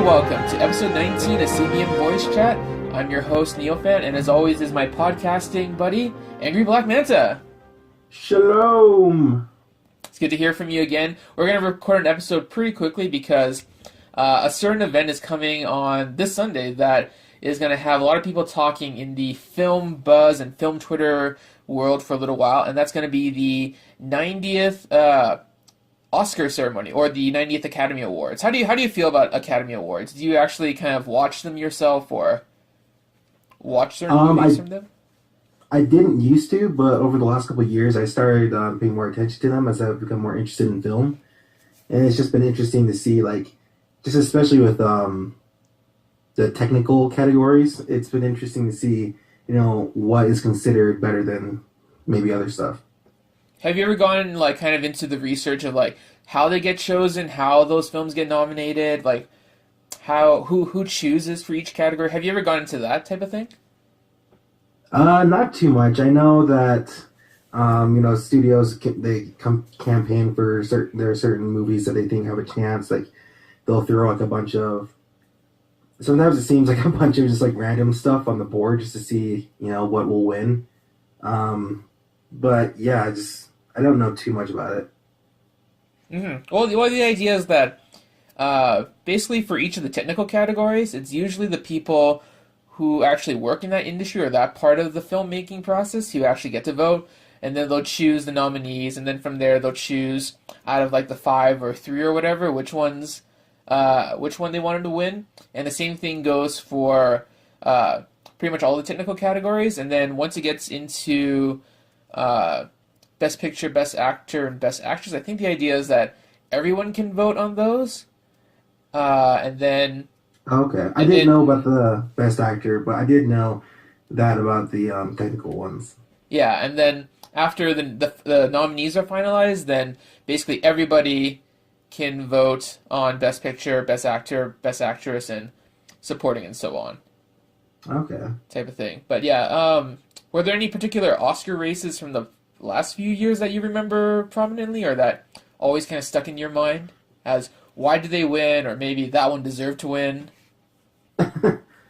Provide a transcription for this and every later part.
welcome to episode 19 of CBM Voice Chat. I'm your host, Neophant, and as always is my podcasting buddy, AngryBlackManta. Shalom! It's good to hear from you again. We're going to record an episode pretty quickly because a certain event is coming on this Sunday that is going to have a lot of people talking in the film buzz and film Twitter world for a little while, and that's going to be the 90th Oscar ceremony, or the 90th Academy Awards. How do you feel about Academy Awards? Do you actually kind of watch them yourself, or watch certain movies from them? I didn't used to, but over the last couple of years, I started paying more attention to them as I've become more interested in film. And it's just been interesting to see, like, just especially with the technical categories, it's been interesting to see, what is considered better than maybe other stuff. Have you ever gone kind of into the research of how they get chosen, how those films get nominated, who chooses for each category? Have you ever gone into that type of thing? Not too much. I know that studios campaign for there are certain movies that they think have a chance. Like they'll throw a bunch of. Sometimes it seems like a bunch of just random stuff on the board just to see what will win. But yeah, I don't know too much about it. Mm-hmm. Well, the idea is that basically for each of the technical categories, it's usually the people who actually work in that industry or that part of the filmmaking process who actually get to vote, and then they'll choose the nominees, and then from there they'll choose out of the 5 or 3 or whatever which one they wanted to win. And the same thing goes for pretty much all the technical categories. And then once it gets into Best Picture, Best Actor, and Best Actress, I think the idea is that everyone can vote on those. And then... Okay. I didn't know about the Best Actor, but I did know that about the technical ones. Yeah, and then after the nominees are finalized, then basically everybody can vote on Best Picture, Best Actor, Best Actress, and supporting and so on. Okay. Type of thing. But yeah, were there any particular Oscar races from the last few years that you remember prominently, or that always kind of stuck in your mind as why did they win, or maybe that one deserved to win?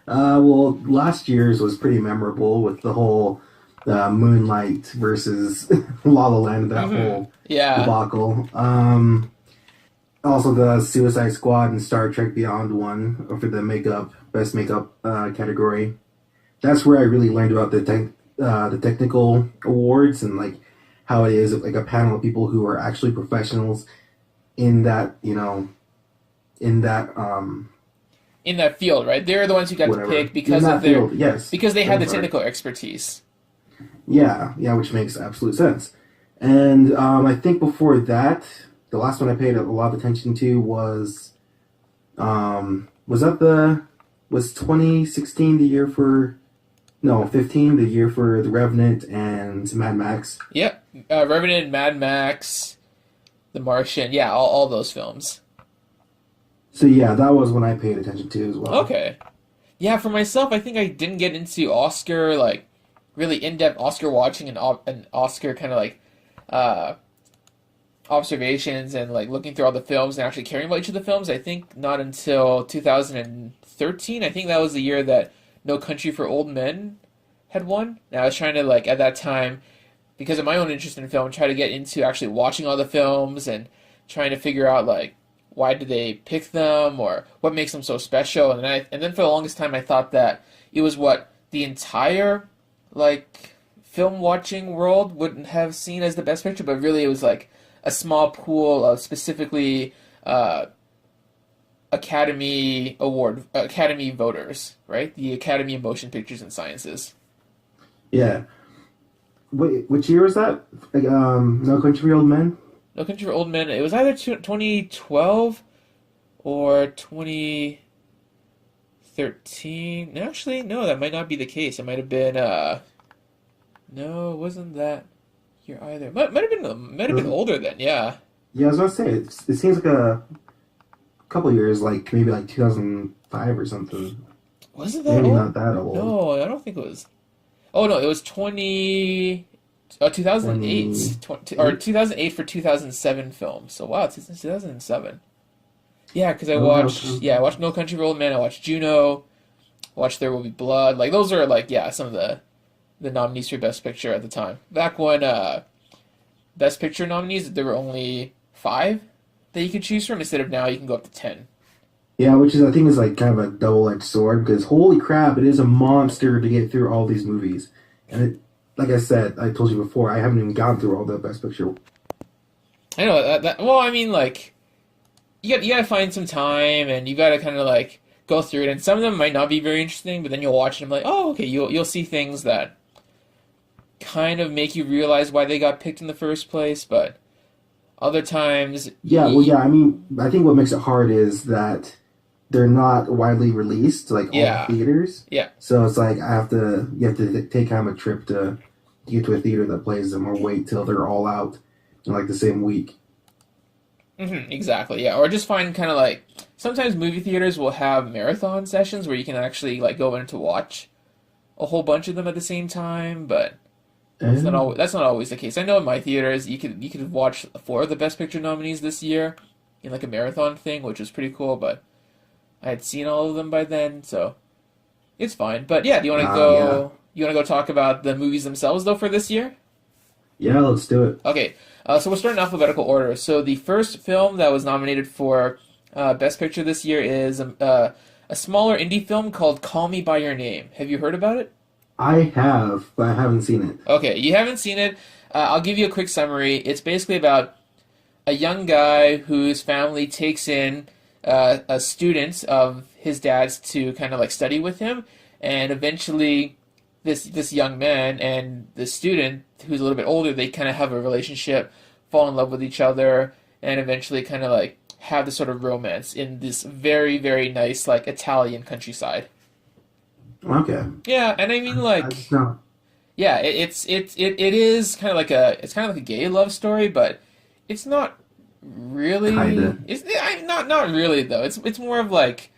Well, last year's was pretty memorable with the whole Moonlight versus La La Land, that whole debacle. Also, the Suicide Squad and Star Trek Beyond one for the best makeup category. That's where I really learned about the technical awards and how it is a panel of people who are actually professionals in that in that field, right? They're the ones who got to pick because of because they had the technical expertise. Yeah, which makes absolute sense. And I think before that, the last one I paid a lot of attention to was 2016 the year for. No, 15, the year for The Revenant and Mad Max. Yep, Revenant, Mad Max, The Martian, yeah, all those films. So yeah, that was when I paid attention to as well. Okay. Yeah, for myself, I think I didn't get into Oscar, really in-depth Oscar watching and Oscar kind of observations and looking through all the films and actually caring about each of the films. I think not until 2013. I think that was the year that No Country for Old Men had won. And I was trying to, at that time, because of my own interest in film, try to get into actually watching all the films and trying to figure out, why did they pick them or what makes them so special. And then for the longest time, I thought that it was what the entire, film watching world wouldn't have seen as the best picture, but really it was, a small pool of specifically Academy voters, right? The Academy of Motion Pictures and Sciences. Yeah. Wait, which year was that? No Country for Old Men? No Country for Old Men. It was either 2012 or 2013. Actually, no, that might not be the case. It might have been. No, it wasn't that year either. Might have been older then. Yeah. Yeah, I was gonna say it seems like a couple years, maybe 2005 or something. Wasn't that maybe old? Not that old. No, I don't think it was. Oh no, it was 2008 or 2008 for 2007 film. So wow, it's since 2007. Yeah, because Oh, okay. I watched No Country for Old Men. I watched Juno. Watched There Will Be Blood. Like those are like yeah some of the nominees for Best Picture at the time. Back when Best Picture nominees there were only five that you could choose from instead of now you can go up to 10. Yeah, which is I think is like kind of a double-edged sword because holy crap, it is a monster to get through all these movies. And it, like I said, I told you before, I haven't even gotten through all the Best Picture. I know that well I mean like you gotta find some time and you gotta kind of like go through it and some of them might not be very interesting but then you'll watch them like oh okay you'll see things that kind of make you realize why they got picked in the first place but other times Yeah, well, yeah, I mean, I think what makes it hard is that they're not widely released to like all yeah theaters. yeah So it's like you have to take kind of a trip to get to a theater that plays them or wait till they're all out in like the same week. exactly yeah or just find kind of like sometimes movie theaters will have marathon sessions where you can actually like go in to watch a whole bunch of them at the same time but And that's not always the case. I know in my theaters you could watch four of the Best Picture nominees this year in like a marathon thing, which was pretty cool. But I had seen all of them by then, so it's fine. But yeah, do you want to yeah, go? You want to go talk about the movies themselves though for this year? yeah, let's do it. Okay, so we'll start in alphabetical order. So the first film that was nominated for Best Picture this year is a smaller indie film called Call Me by Your Name. Have you heard about it? I have, but I haven't seen it. Okay, you haven't seen it. I'll give you a quick summary. It's basically about a young guy whose family takes in a student of his dad's to kind of like study with him, and eventually this young man and the student who's a little bit older they kind of have a relationship, fall in love with each other, and eventually kind of like have this sort of romance in this very nice like Italian countryside. Okay, Yeah, and I mean I like just know, yeah, it is kind of like a gay love story, but it's not really. kinda. Not really though. It's more of like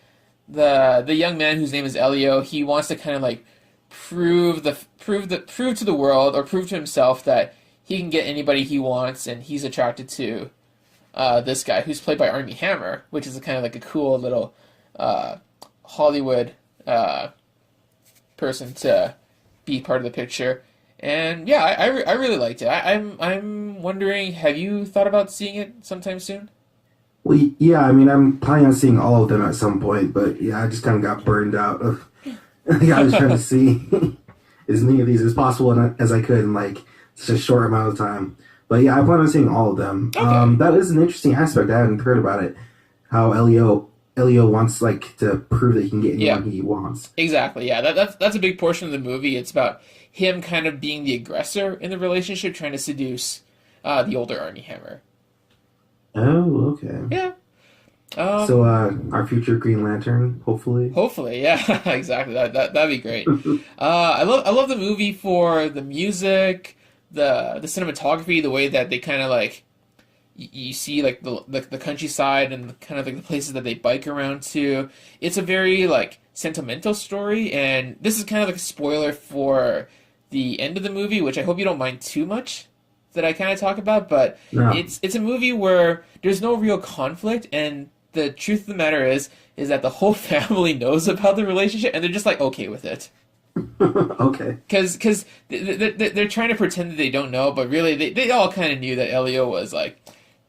the young man whose name is Elio. He wants to kind of like prove to the world or prove to himself that he can get anybody he wants, and he's attracted to this guy who's played by Armie Hammer, which is a kind of like a cool little uh, Hollywood person to be part of the picture. And yeah, I really liked it. I'm wondering, have you thought about seeing it sometime soon? Well, yeah, I mean, I'm planning on seeing all of them at some point, but yeah, I just kind of got burned out of. I was trying to see as many of these as possible and as I could in like such a short amount of time. But yeah, I plan on seeing all of them. Okay. That is an interesting aspect. I hadn't heard about it. How Elio wants like to prove that he can get Yeah, anyone he wants. exactly. Yeah, that's a big portion of the movie. It's about him kind of being the aggressor in the relationship, trying to seduce the older Armie Hammer. Oh, okay. Yeah. So, Um. our future Green Lantern, hopefully. Hopefully, yeah, exactly. That'd be great. I love the movie for the music, the cinematography, the way that they kind of like you see like the countryside and kind of like the places that they bike around to. It's a very like sentimental story, and this is kind of like a spoiler for the end of the movie, which I hope you don't mind too much that I kind of talk about. But No. it's a movie where there's no real conflict, and the truth of the matter is that the whole family knows about the relationship, and they're just like okay with it. Okay. Because they're trying to pretend that they don't know, but really they all kind of knew that Elio was like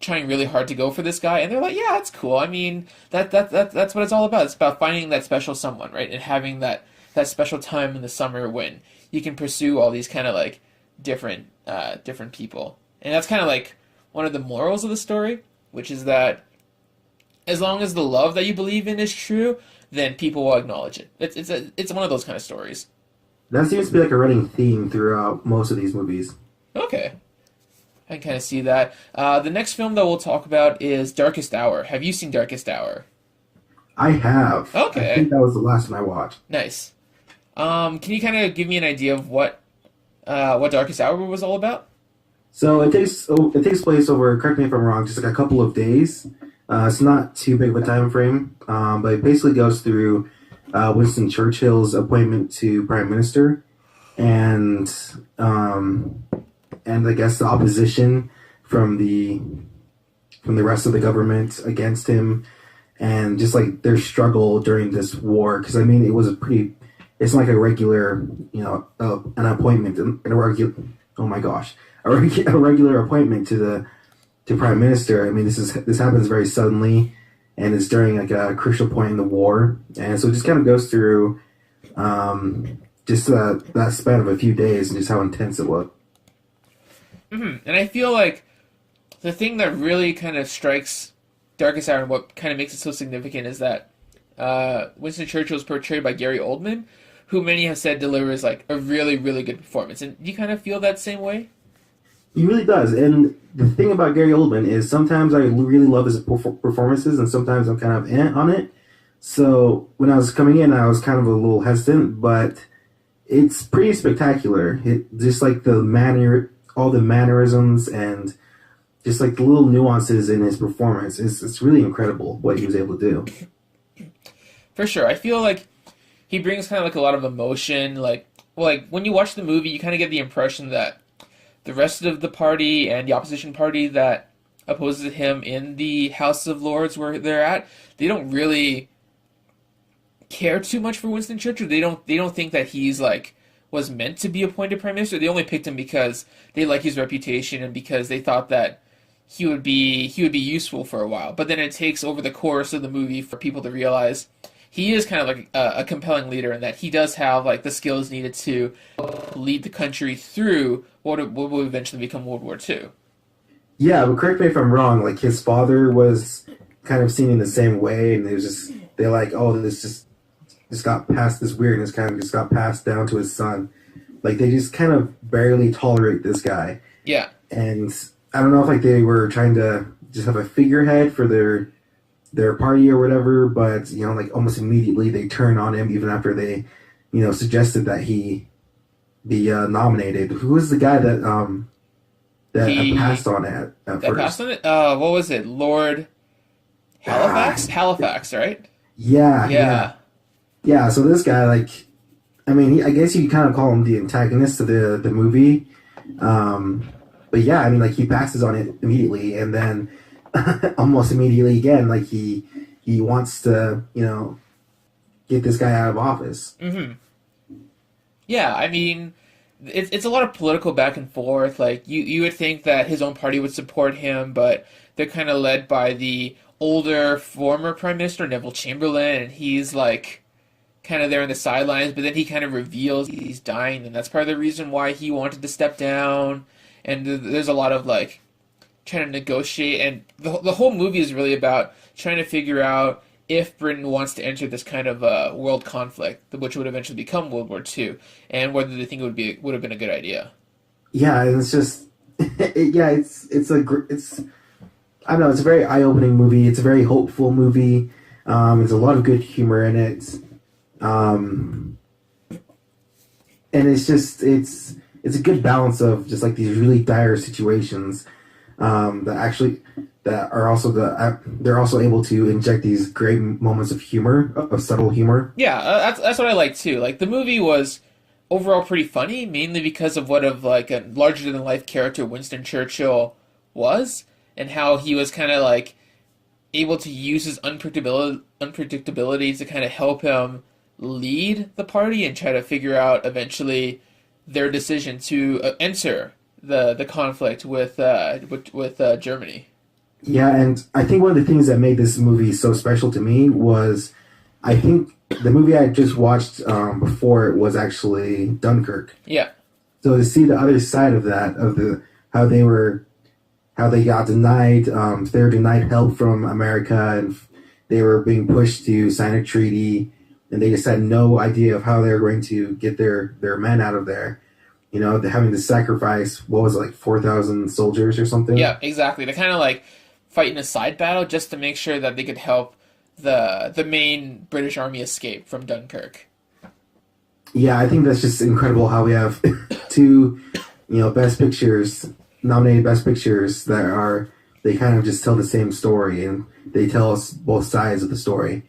trying really hard to go for this guy, and they're like, yeah, it's cool. I mean, that's what it's all about. It's about finding that special someone, right? And having that special time in the summer when you can pursue all these kind of like different people. And that's kind of like one of the morals of the story, which is that as long as the love that you believe in is true, then people will acknowledge it. It's one of those kind of stories. That seems to be like a running theme throughout most of these movies. Okay. I can kind of see that. The next film that we'll talk about is Darkest Hour. Have you seen Darkest Hour? I have. I Okay, think that was the last one I watched. nice. Can you kind of give me an idea of what Darkest Hour was all about? So it takes place over. Correct me if I'm wrong. Just like a couple of days. It's not too big of a time frame, but it basically goes through Winston Churchill's appointment to prime minister, and um, and I guess the opposition from the rest of the government against him, and just like their struggle during this war. Because I mean, it was a pretty, it's like a regular, an appointment, a regular, oh my gosh, a regular appointment to the to prime minister. I mean, this happens very suddenly, and it's during like a crucial point in the war, and so it just kind of goes through just that span of a few days and just how intense it was. And I feel like the thing that really kind of strikes Darkest Hour and what kind of makes it so significant is that Winston Churchill is portrayed by Gary Oldman, who many have said delivers like a really, really good performance. And do you kind of feel that same way? He really does. And the thing about Gary Oldman is sometimes I really love his performances, and sometimes I'm kind of on it. So when I was coming in, I was kind of a little hesitant, but it's pretty spectacular. It just like all the mannerisms, and just like the little nuances in his performance. It's really incredible what he was able to do. For sure. I feel like he brings kind of like a lot of emotion. Like when you watch the movie, you kind of get the impression that the rest of the party and the opposition party that opposes him in the House of Lords where they're at, they don't really care too much for Winston Churchill. They don't think that he's like was meant to be appointed prime minister. They only picked him because they like his reputation and because they thought that he would be useful for a while. But then it takes over the course of the movie for people to realize he is kind of like a compelling leader, and that he does have like the skills needed to lead the country through what will eventually become World War II. Yeah, but correct me if I'm wrong. Like his father was kind of seen in the same way, and it was just they're like, oh, this just got passed. This weirdness kind of just got passed down to his son. Like they just kind of barely tolerate this guy. Yeah, and I don't know if like they were trying to just have a figurehead for their party or whatever, but like almost immediately they turn on him even after they suggested that he be nominated. Who was the guy that passed on it at first? Passed on it? What was it? Lord Halifax? Halifax, right? Yeah. So this guy, like, I mean, I guess you kind of call him the antagonist of the movie. But yeah, I mean, like he passes on it immediately, and then almost immediately again, like he wants to get this guy out of office. Mm-hmm. Yeah, I mean, it's a lot of political back and forth. Like you would think that his own party would support him, but they're kind of led by the older former prime minister Neville Chamberlain, and he's like kind of there in the sidelines. But then he kind of reveals he's dying, and that's part of the reason why he wanted to step down. And there's a lot of like trying to negotiate, and the whole movie is really about trying to figure out if Britain wants to enter this kind of world conflict, which would eventually become World War II, and whether they think it would have been a good idea. Yeah, and it's just it's I don't know, it's a very eye-opening movie. It's a very hopeful movie. There's a lot of good humor in it, and it's a good balance of just like these really dire situations that are also they're also able to inject these great moments of humor, of subtle humor. Yeah, that's what I like too. Like the movie was overall pretty funny, mainly because of what of like a larger than life character Winston Churchill was, and how he was kind of like able to use his unpredictability to kind of help him lead the party and try to figure out eventually their decision to enter the conflict with Germany. Yeah, and I think one of the things that made this movie so special to me was, I think the movie I just watched before it was actually Dunkirk. Yeah. So to see the other side of that, of how they got denied, they were denied help from America, and they were being pushed to sign a treaty, and they just had no idea of how they were going to get their men out of there. They're having to sacrifice, what was it, like 4,000 soldiers or something? Yeah, exactly. They kind of like fight in a side battle just to make sure that they could help the main British army escape from Dunkirk. Yeah, I think that's just incredible how we have two, best pictures, nominated best pictures they kind of just tell the same story, and they tell us both sides of the story.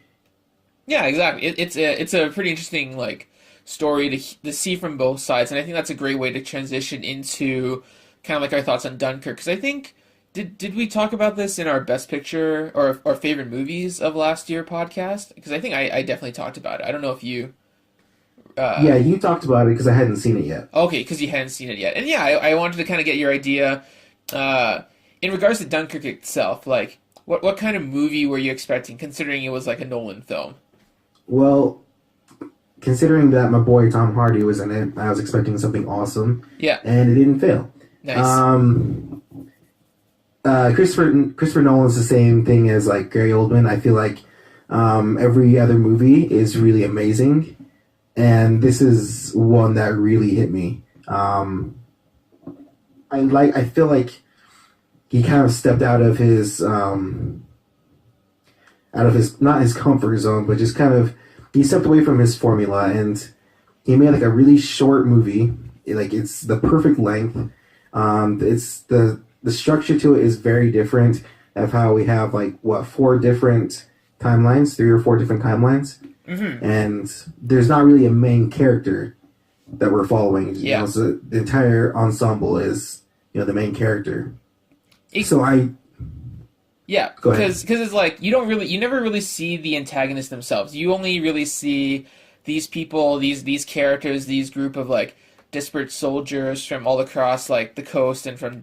Yeah, exactly. It's a pretty interesting like story to see from both sides, and I think that's a great way to transition into kind of like our thoughts on Dunkirk, because I think did we talk about this in our best picture or favorite movies of last year podcast? Because I think I definitely talked about it. I don't know if you. Yeah, you talked about it because I hadn't seen it yet. Okay, because you hadn't seen it yet, and yeah, I wanted to kind of get your idea. Uh, in regards to Dunkirk itself, like what kind of movie were you expecting, considering it was like a Nolan film? Well, considering that my boy Tom Hardy was in it, I was expecting something awesome, Yeah, and it didn't fail. nice. Christopher Nolan's the same thing as like Gary Oldman. I feel like every other movie is really amazing, and this is one that really hit me. I feel like he kind of stepped out of his not his comfort zone, but just kind of he stepped away from his formula and he made like a really short movie. Like it's the perfect length. It's the structure to it is very different of how we have like what four different timelines, three or four different timelines, Mm-hmm. and there's not really a main character that we're following. Yeah. So the entire ensemble is the main character. It- So I Yeah, go ahead. because it's like you never really see the antagonists themselves. You only really see these people, these characters, these group of like disparate soldiers from all across like the coast and from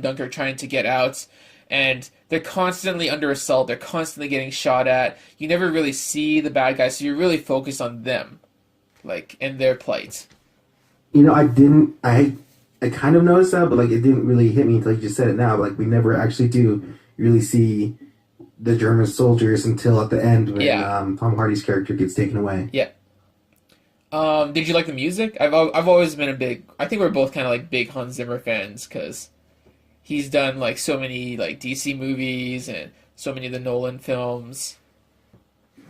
Dunkirk trying to get out, and they're constantly under assault. They're constantly getting shot at. You never really see the bad guys, so you're really focused on them, like and their plight. I didn't. I kind of noticed that, but like it didn't really hit me until you just said it now. But, like we never actually do really see the German soldiers until at the end when Yeah, Tom Hardy's character gets taken away. yeah. Did you like the music? I've always been a big. I think we're both kind of like big Hans Zimmer fans because he's done like so many like DC movies and so many of the Nolan films.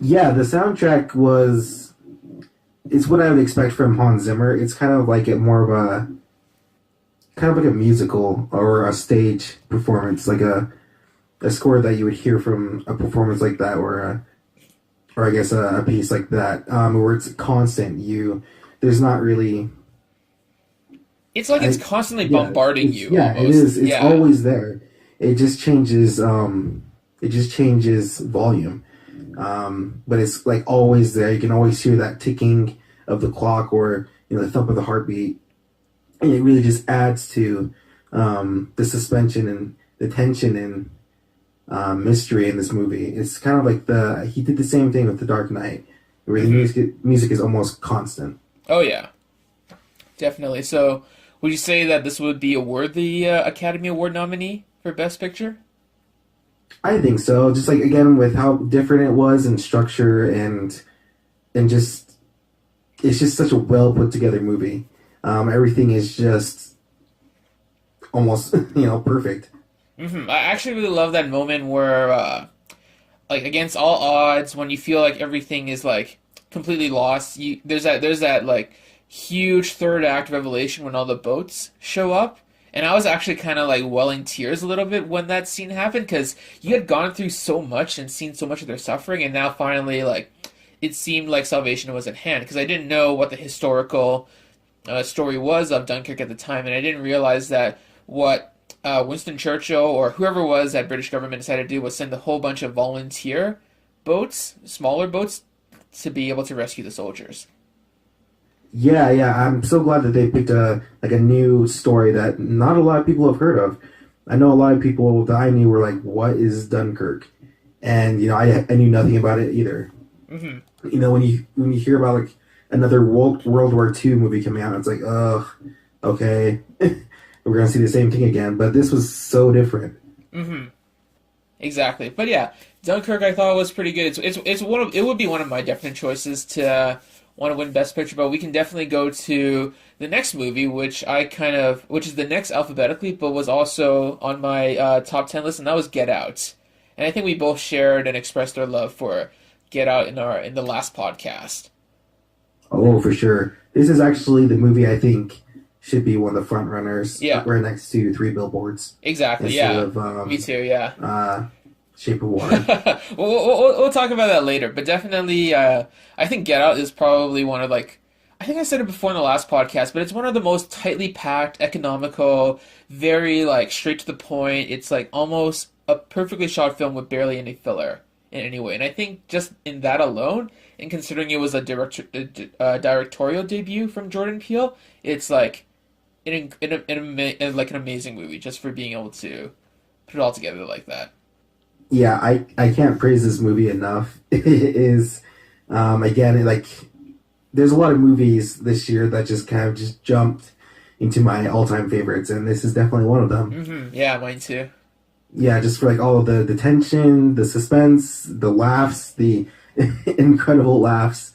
Yeah, the soundtrack was. It's what I would expect from Hans Zimmer. It's kind of like a musical or a stage performance, like a score that you would hear from a performance like that, or I guess a piece like that, where it's constant. There's not really, It's like it's I, constantly yeah, bombarding you it almost. is. It's Yeah. always there. It just changes. It just changes volume. But it's like always there. You can always hear that ticking of the clock, or the thump of the heartbeat, and it really just adds to the suspension and the tension and mystery in this movie. It's kind of like he did the same thing with The Dark Knight, where the Hmm. music is almost constant. Oh yeah, definitely. So, would you say that this would be a worthy Academy Award nominee for Best Picture? I think so. Just like again with how different it was in structure and just it's just such a well put together movie. Everything is just almost perfect. I actually really love that moment where, like, against all odds, when you feel like everything is like completely lost, there's that like huge third act revelation when all the boats show up, and I was actually kind of like welling tears a little bit when that scene happened because you had gone through so much and seen so much of their suffering, and now finally like it seemed like salvation was at hand because I didn't know what the historical story was of Dunkirk at the time, and I didn't realize that what Winston Churchill or whoever was that British government decided to do was send a whole bunch of volunteer boats, smaller boats, to be able to rescue the soldiers. Yeah, yeah. I'm so glad that they picked a new story that not a lot of people have heard of. I know a lot of people that I knew were like, "What is Dunkirk?" And I knew nothing about it either. Hmm. When you hear about like another World War II movie coming out, it's like, ugh, okay, we're gonna see the same thing again. But this was so different. Hmm. Exactly. But yeah, Dunkirk I thought was pretty good. It's one of it would be one of my definite choices to want to win Best Picture, but we can definitely go to the next movie, which is the next alphabetically, but was also on my top 10 list, and that was Get Out. And I think we both shared and expressed our love for Get Out in the last podcast. Oh, for sure. This is actually the movie I think should be one of the front runners, Yeah, right next to Three Billboards exactly. instead Yeah, of me too. Yeah. Shape of Water. We'll talk about that later, but definitely, I think Get Out is probably one of like I think I said it before in the last podcast, but it's one of the most tightly packed, economical, very like straight to the point. It's like almost a perfectly shot film with barely any filler in any way. And I think just in that alone, and considering it was a directorial debut from Jordan Peele, it's like like an amazing movie just for being able to put it all together like that. Yeah, I can't praise this movie enough. It is, again, like, there's a lot of movies this year that just kind of just jumped into my all-time favorites, and this is definitely one of them. Yeah, mine too. Yeah, just for like all of the tension, the suspense, the laughs, the incredible laughs.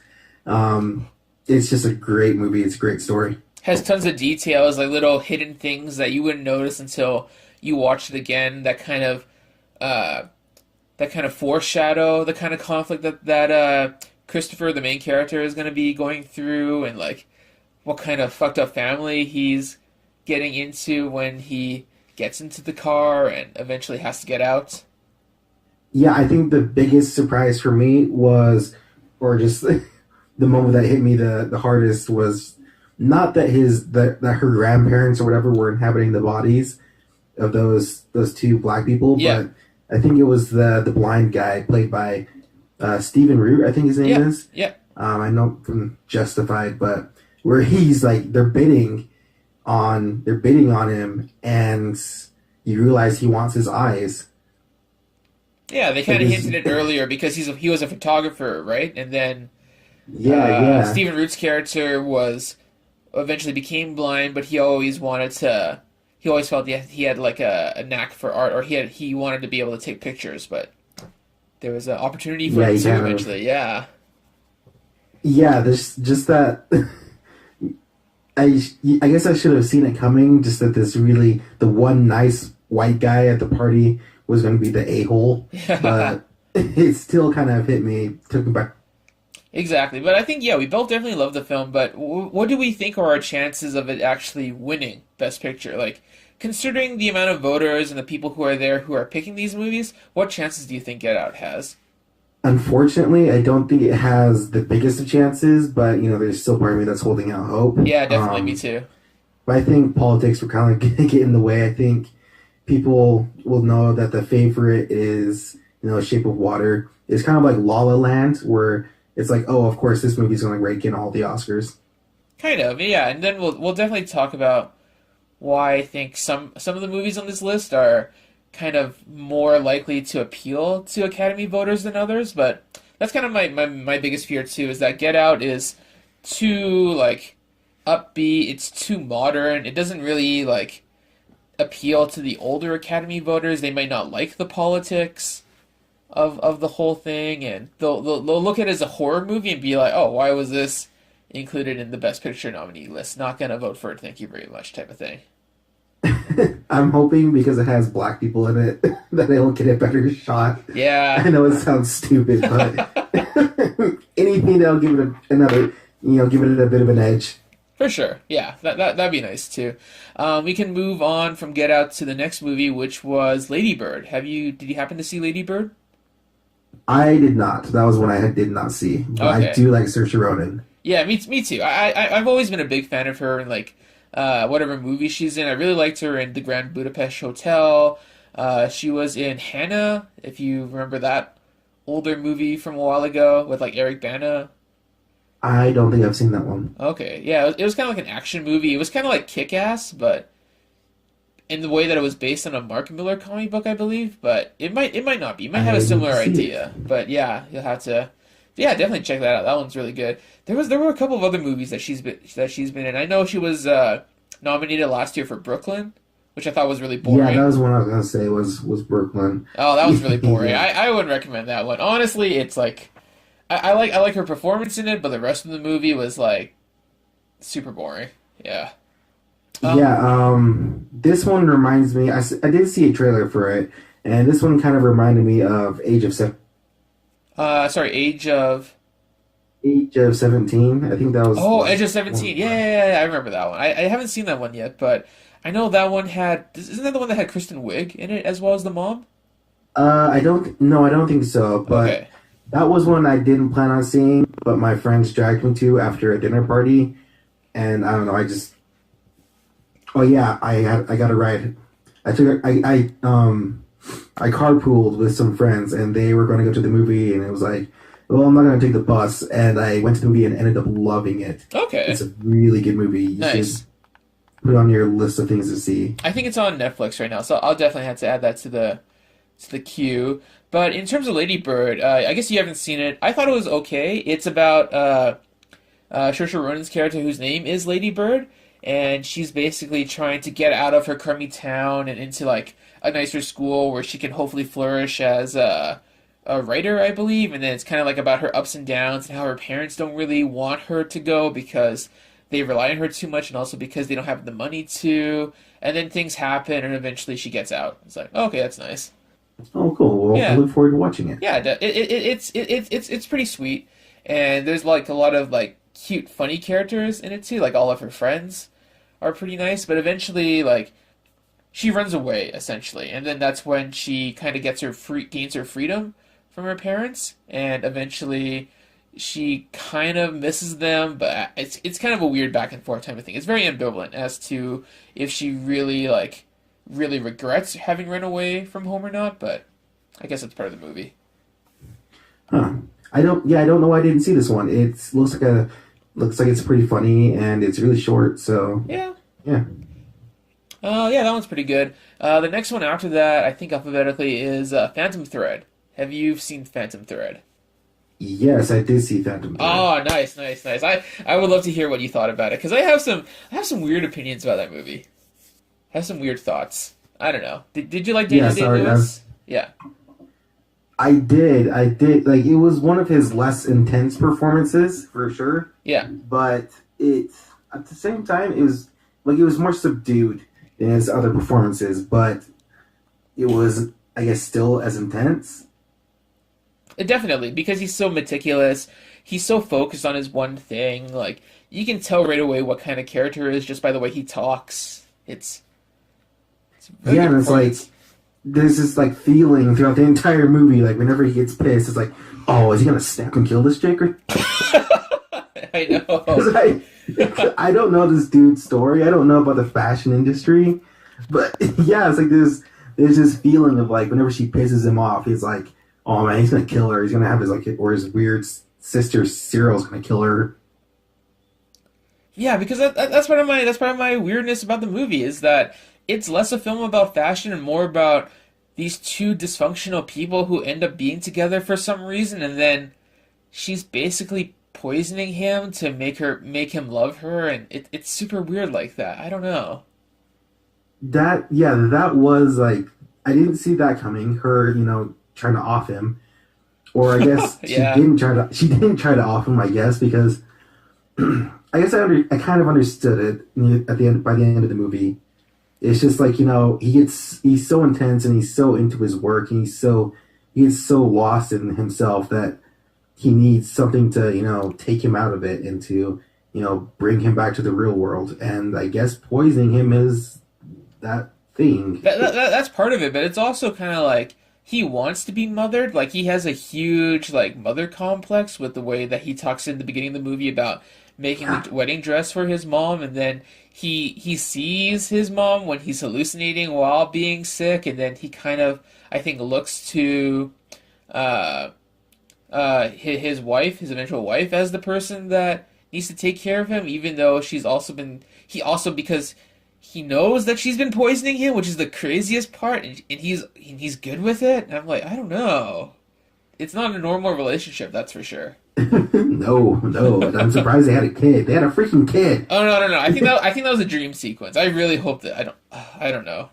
It's just a great movie. It's a great story. Has tons of details, like little hidden things that you wouldn't notice until you watch it again. Uh, that kind of foreshadow the kind of conflict that Christopher, the main character, is going to be going through, and like what kind of fucked up family he's getting into when he gets into the car and eventually has to get out. Yeah, I think the biggest surprise for me was, or just the moment that hit me the hardest was not that that her grandparents or whatever were inhabiting the bodies of those two black people, Yeah, but I think it was the blind guy played by Stephen Root, I think his name yeah, is. yeah. I know from Justified, but where he's like they're bidding on him, and you realize he wants his eyes. Yeah, they Like kind of this, hinted it earlier because he was a photographer, right? And then yeah, yeah, Stephen Root's character was eventually became blind, but he always wanted to. He always felt he had like a knack for art, or he wanted to be able to take pictures, but there was an opportunity for yeah. him He to kind of, eventually. Yeah, yeah. There's just that. I I guess I should have seen it coming. Just that the one nice white guy at the party was going to be the a-hole, yeah, but it still kind of hit me, took me back. exactly. But I think yeah, we both definitely love the film. But what do we think are our chances of it actually winning Best Picture? Like, considering the amount of voters and the people who are there who are picking these movies, what chances do you think Get Out has? Unfortunately, I don't think it has the biggest of chances, but there's still part of me that's holding out hope. Yeah, definitely me too. But I think politics will kind of get in the way. I think people will know that the favorite is, Shape of Water. It's kind of like La La Land, where it's like, oh, of course, this movie's going to rake in all the Oscars. Kind of, yeah. And then we'll definitely talk about why I think some of the movies on this list are kind of more likely to appeal to Academy voters than others. But that's kind of my biggest fear too, is that Get Out is too like upbeat, it's too modern. It doesn't really like appeal to the older Academy voters. They might not like the politics of the whole thing, and they'll look at it as a horror movie and be like, oh, why was this included in the Best Picture nominee list? Not gonna vote for it, thank you very much, type of thing. I'm hoping because it has black people in it that it'll get a better shot. Yeah. I know it sounds stupid, but anything that'll give it give it a bit of an edge. For sure, yeah, that'd be nice too. We can move on from Get Out to the next movie, which was Lady Bird. Did you happen to see Lady Bird? I did not. That was one I did not see. But I Okay. do like Saoirse Ronan. Yeah, me too. I've always been a big fan of her and like whatever movie she's in. I really liked her in The Grand Budapest Hotel. She was in Hannah, if you remember that older movie from a while ago with like Eric Bana. I don't think I've seen that one. Okay, yeah, it was kind of like an action movie. It was kind of like Kick-Ass, but in the way that it was based on a Mark Miller comic book, I believe. But it might not be. It might have I a need similar to see it. idea. But yeah, you'll have to. Yeah, definitely check that out. That one's really good. There were a couple of other movies that she's been in. I know she was nominated last year for Brooklyn, which I thought was really Yeah, that boring. was one I was gonna say was Brooklyn. Oh, that was really boring. Yeah. I wouldn't recommend that one. Honestly, it's like I like her performance in it, but the rest of the movie was like super boring. Yeah. Um, Yeah, this one reminds me. I did see a trailer for it, and this one kind of reminded me of sorry, Age of. Age of 17. I think that was Oh, like Edge of one. 17. Yeah, I remember that one. I haven't seen that one yet, but I know that one had. Isn't that the one that had Kristen Wiig in it as well as the mom? I don't. No, I don't think so. But Okay. That was one I didn't plan on seeing, but my friends dragged me to after a dinner party, and I don't know. I just oh yeah, I got a ride. I carpooled with some friends, and they were going to go to the movie, and it was like, well, I'm not going to take the bus, and I went to the movie and ended up loving it. It's Okay, a really good movie. You should nice. put it on your list of things to see. I think it's on Netflix right now, so I'll definitely have to add that to the queue. But in terms of Lady Bird, I guess you haven't seen it. I thought it was okay. It's about Saoirse Ronan's character, whose name is Lady Bird, and she's basically trying to get out of her crummy town and into like a nicer school where she can hopefully flourish as a writer, I believe. And then it's kind of like about her ups and downs and how her parents don't really want her to go because they rely on her too much, and also because they don't have the money to. And then things happen, and eventually she gets out. It's like, okay, that's nice. Oh, cool. Well, I Yeah, look forward to watching it. yeah, it's pretty sweet, and there's like a lot of like cute, funny characters in it too. Like all of her friends are pretty nice, but eventually, like she runs away essentially, and then that's when she kind of gains her freedom from her parents, and eventually she kind of misses them, but it's kind of a weird back and forth type of thing. It's very ambivalent as to if she really regrets having run away from home or not, but I guess it's part of the movie. Huh. I don't. Yeah, I don't know why I didn't see this one. It looks like it's pretty funny and it's really short. So Yeah. yeah. Yeah, that one's pretty good. The next one after that, I think alphabetically, is Phantom Thread. Have you seen Phantom Thread? Yes, I did see Phantom Thread. Oh, nice, nice, nice. I would love to hear what you thought about it because I have some weird opinions about that movie. I have some weird thoughts. I don't know. Did you like Yeah, Daniel Day sorry. Lewis? Yeah, I did. I did. Like it was one of his less intense performances for sure, yeah. but it at the same time it was more subdued than his other performances, but it was I guess still as intense. Definitely, because he's so meticulous. He's so focused on his one thing. Like you can tell right away what kind of character he is just by the way he talks. It's a very Yeah, good and it's like performance. there's this like feeling throughout the entire movie. Like whenever he gets pissed, it's like, oh, is he gonna snap and kill this chick? I know. Because I don't know this dude's story. I don't know about the fashion industry, but yeah, it's like there's this feeling of like whenever she pisses him off, he's like, oh man, he's gonna kill her. He's gonna have his like or his weird sister Cyril's gonna kill her. Yeah, because that's part of my weirdness about the movie is that it's less a film about fashion and more about these two dysfunctional people who end up being together for some reason, and then she's basically poisoning him to make him love her, and it's super weird like that. I don't know. That yeah, that was like I didn't see that coming. Her, trying to off him, or I guess Yeah. she didn't try to off him. I guess because I guess I kind of understood it at the end by the end of the movie. It's just like he's so intense and he's so into his work and he gets so lost in himself that he needs something to take him out of it and to bring him back to the real world. And I guess poisoning him is that thing. That's part of it, but it's also kind of like he wants to be mothered. Like he has a huge like mother complex with the way that he talks in the beginning of the movie about making the wedding dress for his mom, and then he sees his mom when he's hallucinating while being sick, and then he kind of I think looks to uh his wife, his eventual wife, as the person that needs to take care of him, even though he also because he knows that she's been poisoning him, which is the craziest part, and he's good with it. And I'm like, I don't know. It's not a normal relationship, that's for sure. No, no. And I'm surprised they had a kid. They had a freaking kid. Oh no, no, no. I think that was a dream sequence. I really hope that I don't know.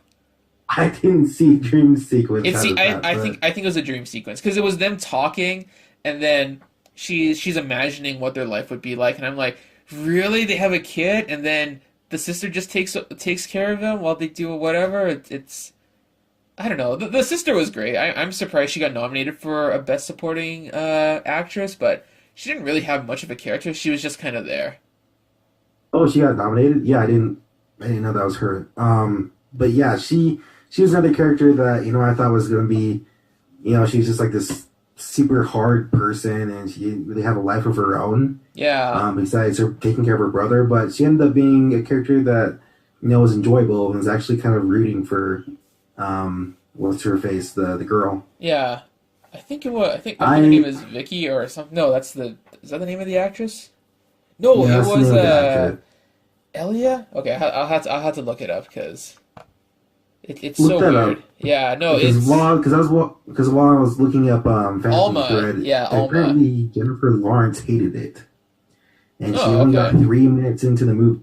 I didn't see dream sequence It's out see, of that, but I think it was a dream sequence because it was them talking, and then she's imagining what their life would be like, and I'm like, really? They have a kid, and then the sister just takes care of him while they do whatever. It's I don't know. The sister was great. I'm surprised she got nominated for a best supporting actress, but she didn't really have much of a character. She was just kind of there. oh, she got nominated. Yeah, I didn't know that was her. But yeah, she was another character that I thought was gonna be, she's just like this. super hard person, and she didn't really have a life of her own. Yeah. Besides her taking care of her brother, but she ended up being a character that was enjoyable and was actually kind of rooting for what's her face, the girl. Yeah. I think her name I is Vicky or something. No, is that the name of the actress? No, Yeah, it that's the was name of the actress. Elia. Okay, I'll have to look it up because it's Look so that weird. up Yeah, no, because it's while I was looking up Phantom Alma. Thread, Yeah, Alma. apparently Jennifer Lawrence hated it, and she Oh, only got okay. 3 minutes into the movie.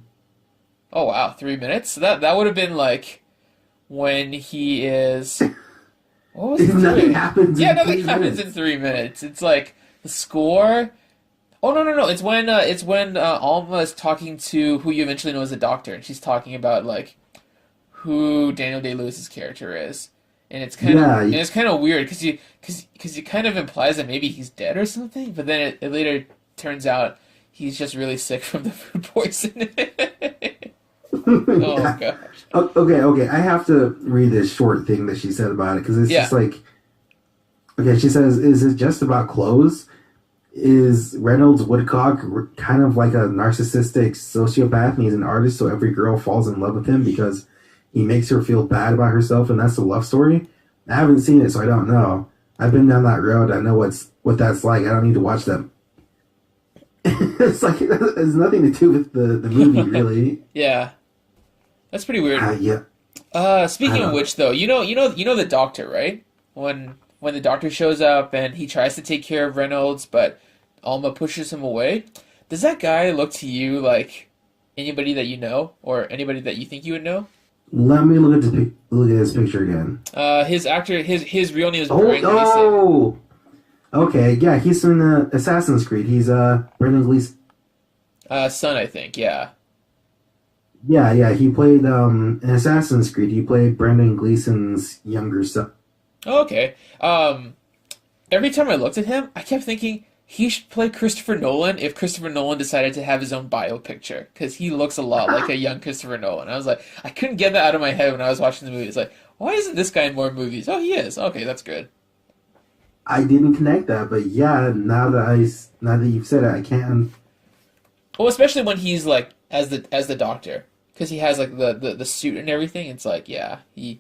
Oh wow, 3 minutes. That would have been like when he is. What was he Nothing doing? happens Yeah, in nothing three happens in minutes. 3 minutes. It's like the score. Oh no no no! It's when Alma is talking to who you eventually know as a doctor, and she's talking about like who Daniel Day Lewis's character is, and Yeah, it's kind of weird because it kind of implies that maybe he's dead or something, but then it later turns out he's just really sick from the food poisoning. Oh yeah. gosh. Okay. I have to read this short thing that she said about it because it's Yeah. just like, okay, she says, "Is it just about clothes? Is Reynolds Woodcock kind of like a narcissistic sociopath and he's an artist, so every girl falls in love with him because he makes her feel bad about herself, and that's the love story?" I haven't seen it, so I don't know. I've been down that road. I know what that's like. I don't need to watch them. It's like it has nothing to do with the movie, really. Yeah. That's pretty weird. Yeah, I Speaking of don't. which, though, you know the doctor, right? When the doctor shows up and he tries to take care of Reynolds, but Alma pushes him away. Does that guy look to you like anybody that you know, or anybody that you think you would know? Let me look at this picture again. His real name is Oh, Brian Gleason. okay, yeah, he's in Assassin's Creed. He's Brendan Gleeson. Son, I think. Yeah. Yeah, he played in Assassin's Creed. He played Brendan Gleeson's younger son. Oh, okay. Every time I looked at him, I kept thinking he should play Christopher Nolan if Christopher Nolan decided to have his own bio picture, because he looks a lot like a young Christopher Nolan. I was like, I couldn't get that out of my head when I was watching the movie. It's like, why isn't this guy in more movies? Oh, he is. Okay, that's good. I didn't connect that, but yeah, now that you've said it, I can. Well, especially when he's like as the doctor, because he has like the suit and everything. It's like, yeah, he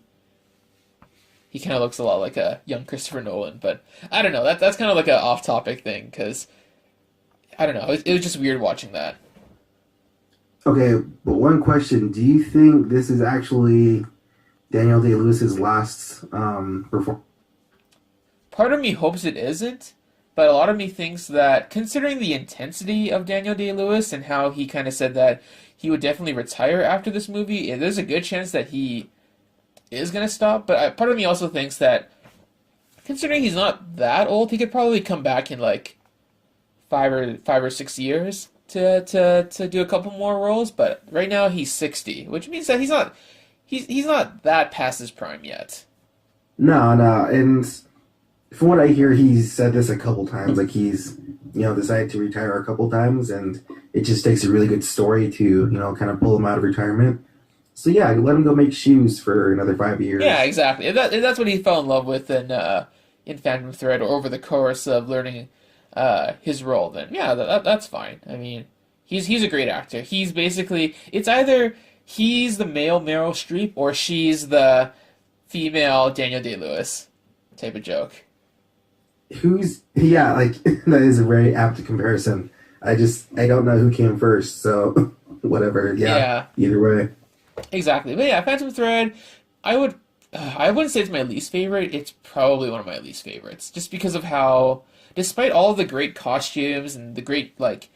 kind of looks a lot like a young Christopher Nolan. But I don't know. That's kind of like a off topic thing because I don't know. It was just weird watching that. Okay, but one question: do you think this is actually Daniel Day Lewis's last performance? Part of me hopes it isn't, but a lot of me thinks that considering the intensity of Daniel Day-Lewis and how he kind of said that he would definitely retire after this movie, there's a good chance that he is going to stop. But part of me also thinks that considering he's not that old, he could probably come back in like 5 or 6 years to do a couple more roles. But right now he's 60, which means that he's not that past his prime yet. No, and from what I hear, he's said this a couple times. Like he's decided to retire a couple times, and it just takes a really good story to kind of pull him out of retirement. So yeah, let him go make shoes for another 5 years. Yeah, exactly. If that's what he fell in love with in Phantom Thread or over the course of learning his role, then yeah, that's fine. I mean, he's a great actor. He's basically it's either he's the male Meryl Streep or she's the female Daniel Day Lewis type of joke. Who's yeah, like that is a very apt comparison. I don't know who came first, so whatever. Yeah, Yeah, either way. exactly. But yeah, Phantom Thread, I would I wouldn't say it's my least favorite. It's probably one of my least favorites, just because of how, despite all of the great costumes and the great like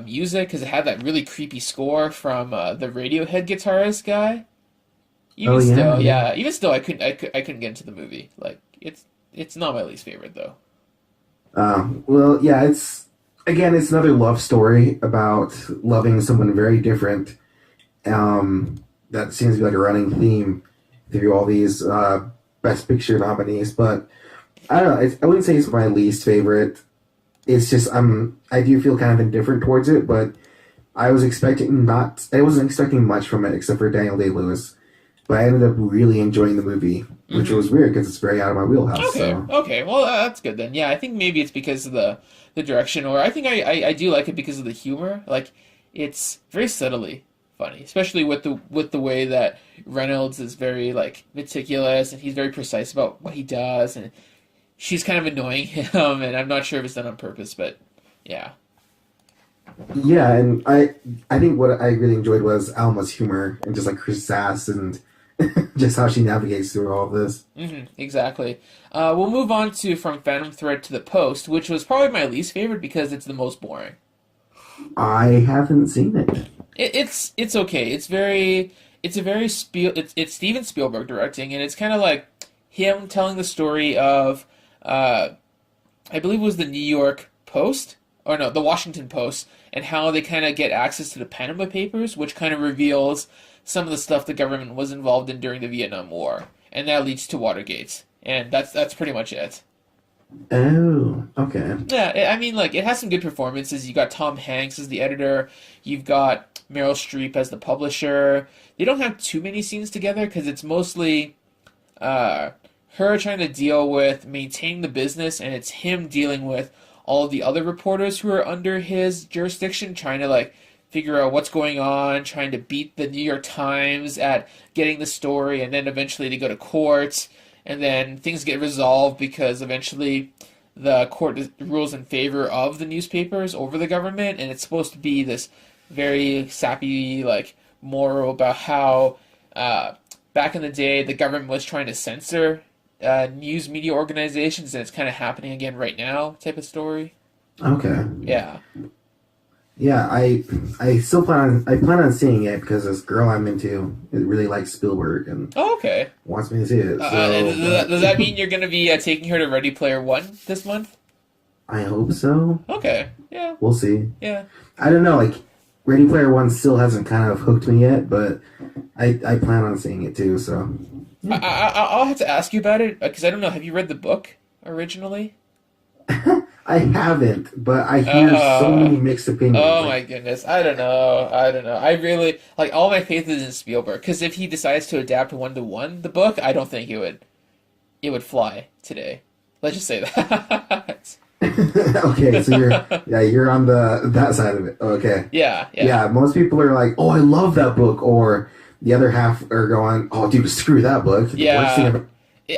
music, because it had that really creepy score from the Radiohead guitarist guy. Oh Even yeah, still, yeah. yeah, even still, I couldn't get into the movie. Like it's not my least favorite though. Well, yeah. It's another love story about loving someone very different. That seems to be like a running theme through all these Best Picture nominees. But I don't know. I wouldn't say it's my least favorite. It's just I do feel kind of indifferent towards it, but I wasn't expecting much from it except for Daniel Day Lewis. but I ended up really enjoying the movie, which Hmm. was weird because it's very out of my wheelhouse. Okay, So okay. Well, that's good then. Yeah, I think maybe it's because of the direction, or I think I do like it because of the humor. Like, it's very subtly funny, especially with the way that Reynolds is very like meticulous and he's very precise about what he does, and she's kind of annoying him, and I'm not sure if it's done on purpose, but yeah. yeah, and I think what I really enjoyed was Alma's humor and just like her sass and just how she navigates through all of this. Exactly. We'll move on to From Phantom Thread to the Post, which was probably my least favorite because it's the most boring. I haven't seen it. It's okay. It's a very it's Steven Spielberg directing, and it's kind of like him telling the story of uh, I believe it was the New York Post, or no, the Washington Post, and how they kind of get access to the Panama Papers, which kind of reveals some of the stuff the government was involved in during the Vietnam War, and that leads to Watergate, and that's pretty much it. Oh, okay. Yeah, I mean, like it has some good performances. You got Tom Hanks as the editor. You've got Meryl Streep as the publisher. They don't have too many scenes together because it's mostly uh, her trying to deal with maintaining the business, and it's him dealing with all of the other reporters who are under his jurisdiction, trying to like figure out what's going on, trying to beat the New York Times at getting the story, and then eventually they go to court, and then things get resolved because eventually the court rules in favor of the newspapers over the government, and it's supposed to be this very sappy like moral about how uh, back in the day the government was trying to censor news media organizations, and it's kind of happening again right now type of story. Okay. Yeah. Yeah, I still plan on seeing it because this girl I'm into it really likes Spielberg and Oh, okay. wants me to see it. So, Does that mean you're going to be taking her to Ready Player One this month? I hope so. Okay. Yeah. We'll see. Yeah. I don't know. Like Ready Player One still hasn't kind of hooked me yet, but I plan on seeing it too. So I'll have to ask you about it because I don't know. Have you read the book originally? I haven't, but I hear so many mixed opinions. Oh Like my goodness. I don't know. I don't know. I really like all my faith is in Spielberg because if he decides to adapt one to one the book, I don't think it would fly today. Let's just say that. okay, so you're on the that side of it. Okay. Yeah, yeah. Yeah, most people are like, "Oh, I love that book," or the other half are going, "Oh, dude, screw that book." The worst thing Yeah. ever.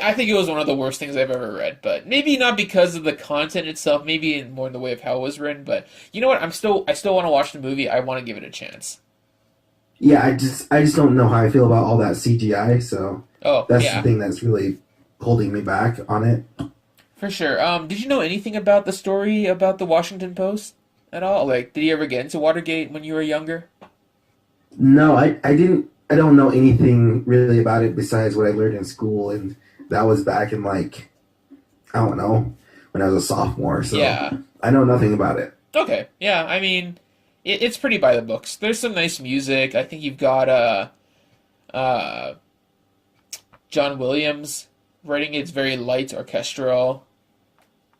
I think it was one of the worst things I've ever read, but maybe not because of the content itself, maybe more in the way of how it was written, but you know what? I still want to watch the movie. I want to give it a chance. Yeah, I just don't know how I feel about all that CGI. So Oh, that's the yeah. thing that's really holding me back on it. For sure. Did you know anything about the story about the Washington Post at all? Like, did you ever get into Watergate when you were younger? No, I didn't. I don't know anything really about it besides what I learned in school, and that was back in like I don't know when I was a sophomore. So Yeah. I know nothing about it. Okay. Yeah, I mean, it's pretty by the books. There's some nice music. I think you've got uh John Williams writing it's very light orchestral,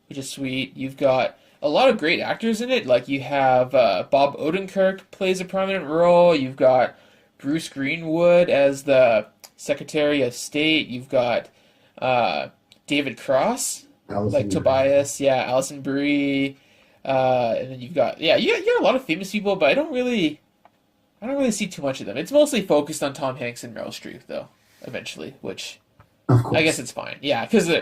which is sweet. You've got a lot of great actors in it. Like you have Bob Odenkirk plays a prominent role. You've got Bruce Greenwood as the Secretary of State. You've got uh, David Cross, like Allison, Tobias. Yeah, Alison Brie. And then you've got you got a lot of famous people, but I don't really see too much of them. It's mostly focused on Tom Hanks and Meryl Streep, though. Eventually, which of I guess course. it's fine. Yeah, because they're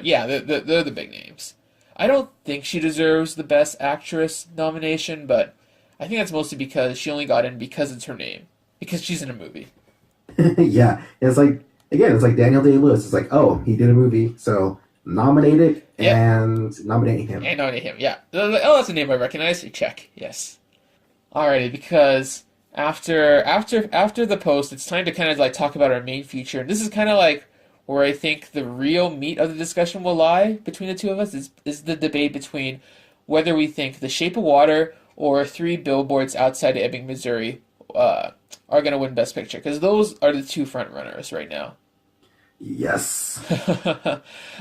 the big names. I don't think she deserves the Best Actress nomination, but I think that's mostly because she only got in because it's her name, because she's in a movie. Yeah, it's like again, it's like Daniel Day Lewis. It's like, oh, he did a movie, so nominate it Yep, and nominate him. and nominate him. Yeah. Oh, that's a name I recognize. Check. Yes. Alrighty, because after the post, it's time to kind of like talk about our main feature. And this is kind of like where I think the real meat of the discussion will lie between the two of us is the debate between whether we think The Shape of Water or Three Billboards Outside of Ebbing, Missouri, are going to win Best Picture because those are the two front runners right now. Yes.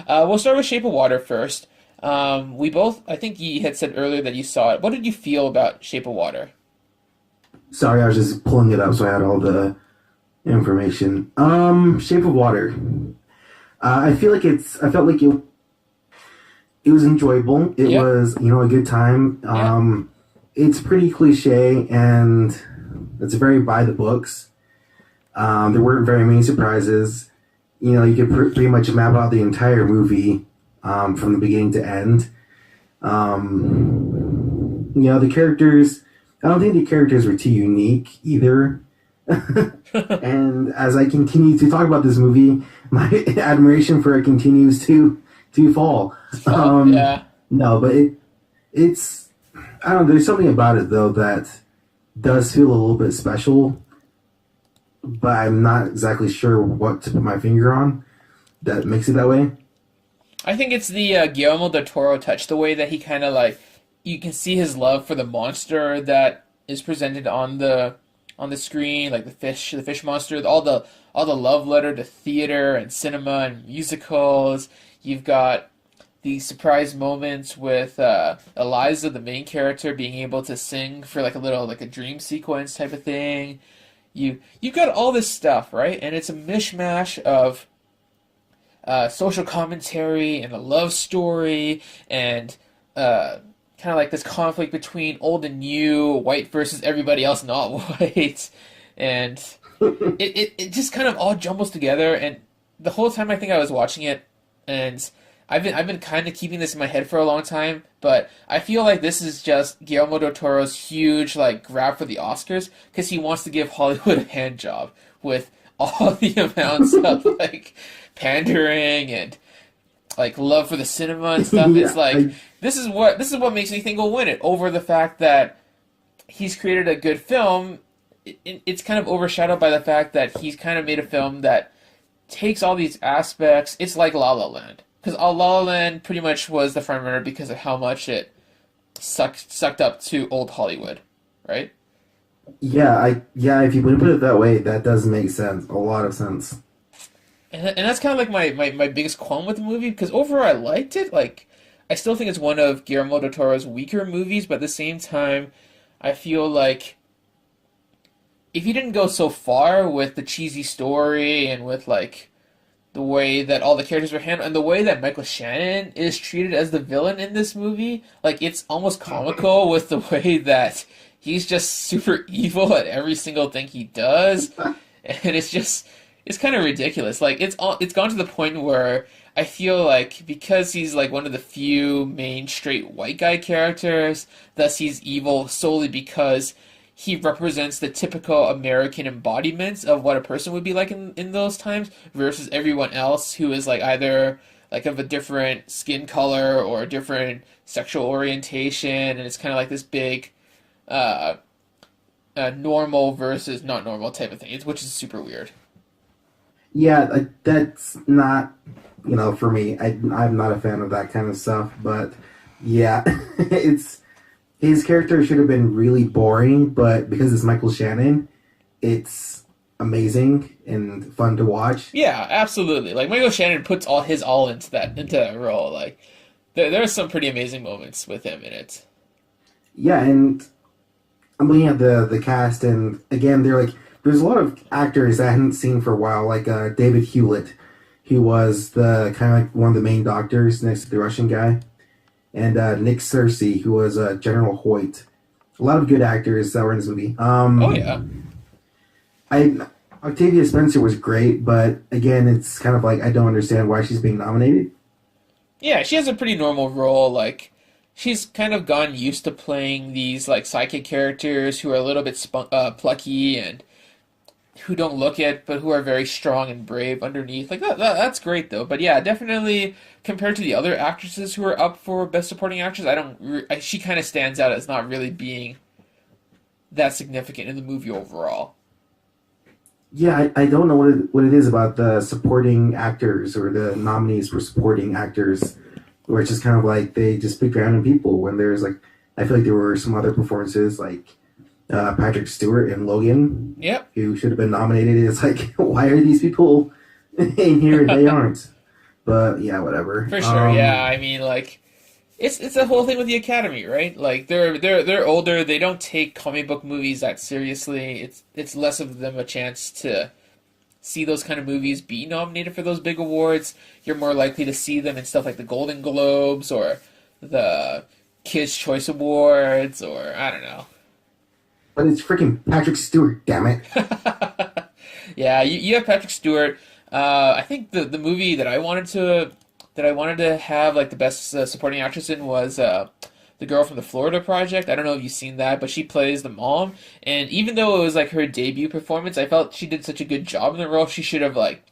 We'll start with Shape of Water first. We both, I think you had said earlier that you saw it. What did you feel about Shape of Water? Sorry, I was just pulling it up, so I had all the information. Shape of Water. I felt like it was enjoyable. It Yep. was, a good time. Yeah. It's pretty cliche and it's very by the books. There weren't very many surprises. You could pretty much map out the entire movie from the beginning to end. The characters, I don't think the characters were too unique either. And as I continue to talk about this movie, my admiration for it continues to fall. Fuck. Yeah. No, but it's I don't know. There's something about it though that does feel a little bit special, but I'm not exactly sure what to put my finger on that makes it that way. I think it's the Guillermo del Toro touch, the way that he kind of like you can see his love for the monster that is presented on the screen, like the fish monster, all the love letter to theater and cinema and musicals. You've got the surprise moments with Eliza, the main character, being able to sing for like a little like a dream sequence type of thing. You've got all this stuff, right? And it's a mishmash of social commentary and a love story and kind of like this conflict between old and new, white versus everybody else not white, and it just kind of all jumbles together. And the whole time I think I was watching it, and I've been kind of keeping this in my head for a long time, but I feel like this is just Guillermo del Toro's huge like grab for the Oscars because he wants to give Hollywood a hand job with all the amounts of like pandering and like love for the cinema and stuff. It's Yeah, like this is what makes me think he'll win it over the fact that he's created a good film. It's kind of overshadowed by the fact that he's kind of made a film that takes all these aspects. It's like La La Land because La La Land pretty much was the front runner because of how much it sucked up to old Hollywood, right? yeah. If you want to put it that way, that does make sense. A lot of sense. And that's kind of like my biggest qualm with the movie because overall I liked it. Like, I still think it's one of Guillermo del Toro's weaker movies, but at the same time, I feel like if he didn't go so far with the cheesy story and with like the way that all the characters were handled and the way that Michael Shannon is treated as the villain in this movie, like it's almost comical with the way that he's just super evil at every single thing he does, and it's kind of ridiculous. Like it's gone to the point where I feel like because he's like one of the few main straight white guy characters, thus he's evil solely because he represents the typical American embodiments of what a person would be like in those times versus everyone else who is like either like of a different skin color or a different sexual orientation, and it's kind of like this big uh, normal versus not normal type of thing, which is super weird. Yeah, that's not, for me. I'm not a fan of that kind of stuff. But yeah, it's his character should have been really boring, but because it's Michael Shannon, it's amazing and fun to watch. Yeah, absolutely. Like Michael Shannon puts all into that role. Like there are some pretty amazing moments with him in it. Yeah, and I'm looking at the cast, and again, there's a lot of actors I hadn't seen for a while, like David Hewlett, who was the kind of like one of the main doctors next to the Russian guy, and Nick Cersei, who was General Hoyt. A lot of good actors that were in this movie. Oh yeah. I Octavia Spencer was great, but again, it's kind of like I don't understand why she's being nominated. Yeah, she has a pretty normal role. Like, she's kind of gotten used to playing these like psychic characters who are a little bit plucky and who don't look it, but who are very strong and brave underneath. Like that's great though. But yeah, definitely compared to the other actresses who are up for Best Supporting Actress, she kind of stands out as not really being that significant in the movie overall. Yeah, I don't know what it is about the supporting actors or the nominees for supporting actors, where it's just kind of like they just pick random people. When there's like, I feel like there were some other performances like Patrick Stewart and Logan, Yep. who should have been nominated. It's like, why are these people in here and they aren't? But yeah, whatever. For sure, yeah. I mean, like, it's a whole thing with the Academy, right? Like, they're older. They don't take comic book movies that seriously. It's less of them a chance to see those kind of movies be nominated for those big awards. You're more likely to see them in stuff like the Golden Globes or the Kids' Choice Awards, or I don't know. But it's freaking Patrick Stewart, damn it. Yeah, you have Patrick Stewart. I think the movie that I wanted to have like the best supporting actress in was the girl from the Florida Project. I don't know if you've seen that, but she plays the mom. And even though it was like her debut performance, I felt she did such a good job in the role. She should have like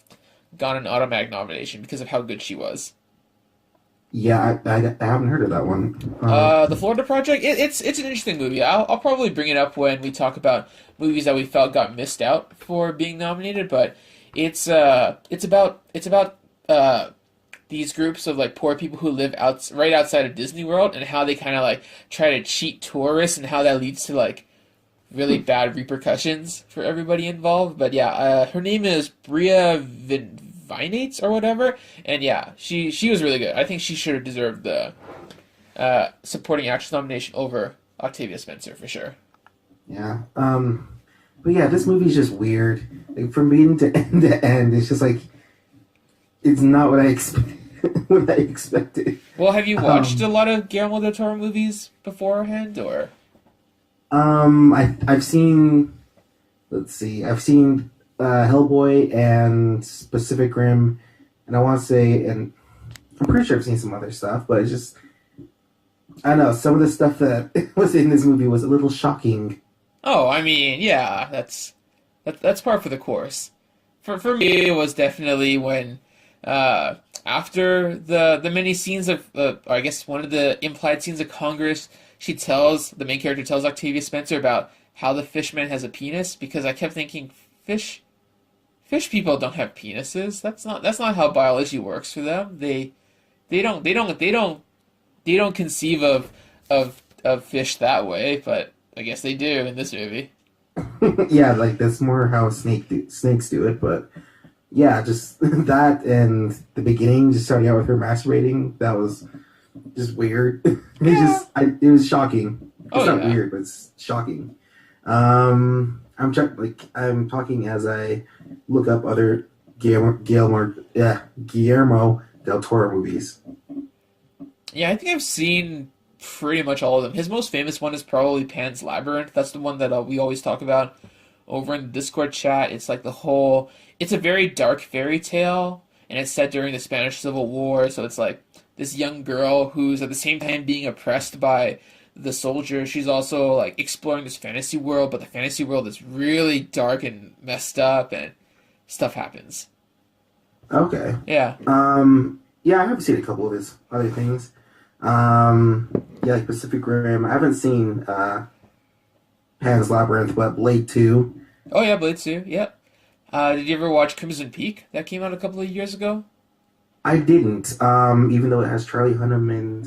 gotten an automatic nomination because of how good she was. Yeah, I haven't heard of that one. The Florida Project. It's an interesting movie. I'll probably bring it up when we talk about movies that we felt got missed out for being nominated. But it's about these groups of like poor people who live right outside of Disney World, and how they kind of like try to cheat tourists, and how that leads to like really bad repercussions for everybody involved. But yeah, her name is Bria Vinates or whatever, and yeah, she was really good. I think she should have deserved the supporting actress nomination over Octavia Spencer for sure. yeah. But yeah, this movie's just weird. Like, from beginning to end, it's just like it's not what I expect. What I expected. Well, have you watched a lot of Guillermo del Toro movies beforehand, or? I've seen. Let's see. I've seen Hellboy and Pacific Rim, and I want to say, and I'm pretty sure I've seen some other stuff, but it's just I don't know. Some of the stuff that was in this movie was a little shocking. Oh, I mean, yeah, that's par for the course. For me, it was definitely when after the many scenes of I guess one of the implied scenes of Congress, the main character tells Octavia Spencer about how the fishman has a penis, because I kept thinking fish people don't have penises. That's not how biology works for them. They don't conceive of fish that way, but I guess they do in this movie. Yeah, like that's more how snakes do it, but yeah, just that and the beginning, just starting out with her masturbating, that was just weird. Yeah. It was shocking. Oh It's not yeah. weird, but it's shocking. I'm talking as I look up other Guillermo del Toro movies. Yeah, I think I've seen pretty much all of them. His most famous one is probably Pan's Labyrinth. That's the one that we always talk about over in the Discord chat. It's a very dark fairy tale, and it's set during the Spanish Civil War. So it's like this young girl who's at the same time being oppressed by the soldiers. She's also like exploring this fantasy world, but the fantasy world is really dark and messed up, and stuff happens. Okay. Yeah. Yeah, I have seen a couple of his other things. Yeah, like Pacific Rim. I haven't seen Pan's Labyrinth, but Blade 2. Oh yeah, Blade 2. Yep. Did you ever watch Crimson Peak? That came out a couple of years ago. I didn't, even though it has Charlie Hunnam and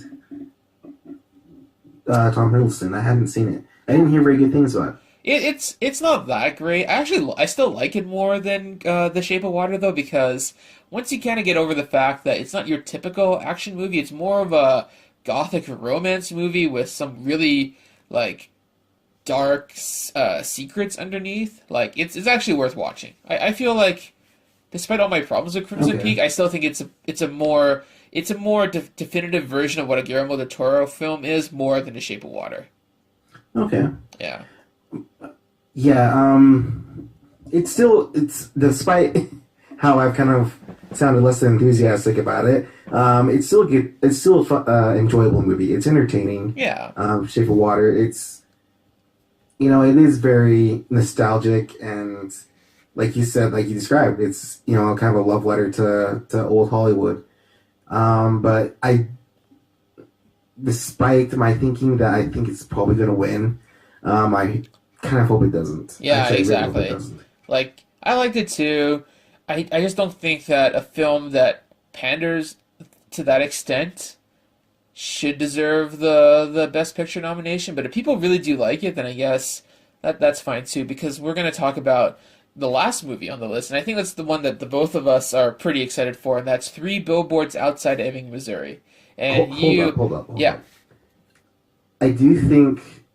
Tom Hiddleston. I hadn't seen it. I didn't hear very good things about it. It's not that great. I still like it more than The Shape of Water though, because once you kind of get over the fact that it's not your typical action movie, it's more of a gothic romance movie with some really like dark secrets underneath. Like it's actually worth watching. I feel like despite all my problems with Crimson Okay. Peak, I still think it's a more definitive version of what a Guillermo del Toro film is, more than The Shape of Water. Okay. Yeah. Yeah, it's despite how I've kind of sounded less than enthusiastic about it. It's still good. It's still a enjoyable movie. It's entertaining. Yeah. Shape of Water. It's it is very nostalgic and like you said, like you described, it's kind of a love letter to old Hollywood. But despite my thinking that I think it's probably going to win, I kind of hope it doesn't. Yeah, Actually, I really hope it exactly. doesn't. Like, I liked it too. I just don't think that a film that panders to that extent should deserve the Best Picture nomination. But if people really do like it, then I guess that's fine too, because we're going to talk about the last movie on the list, and I think that's the one that the both of us are pretty excited for, and that's Three Billboards Outside Ebbing, Missouri. And Hold up, hold yeah, up. I do think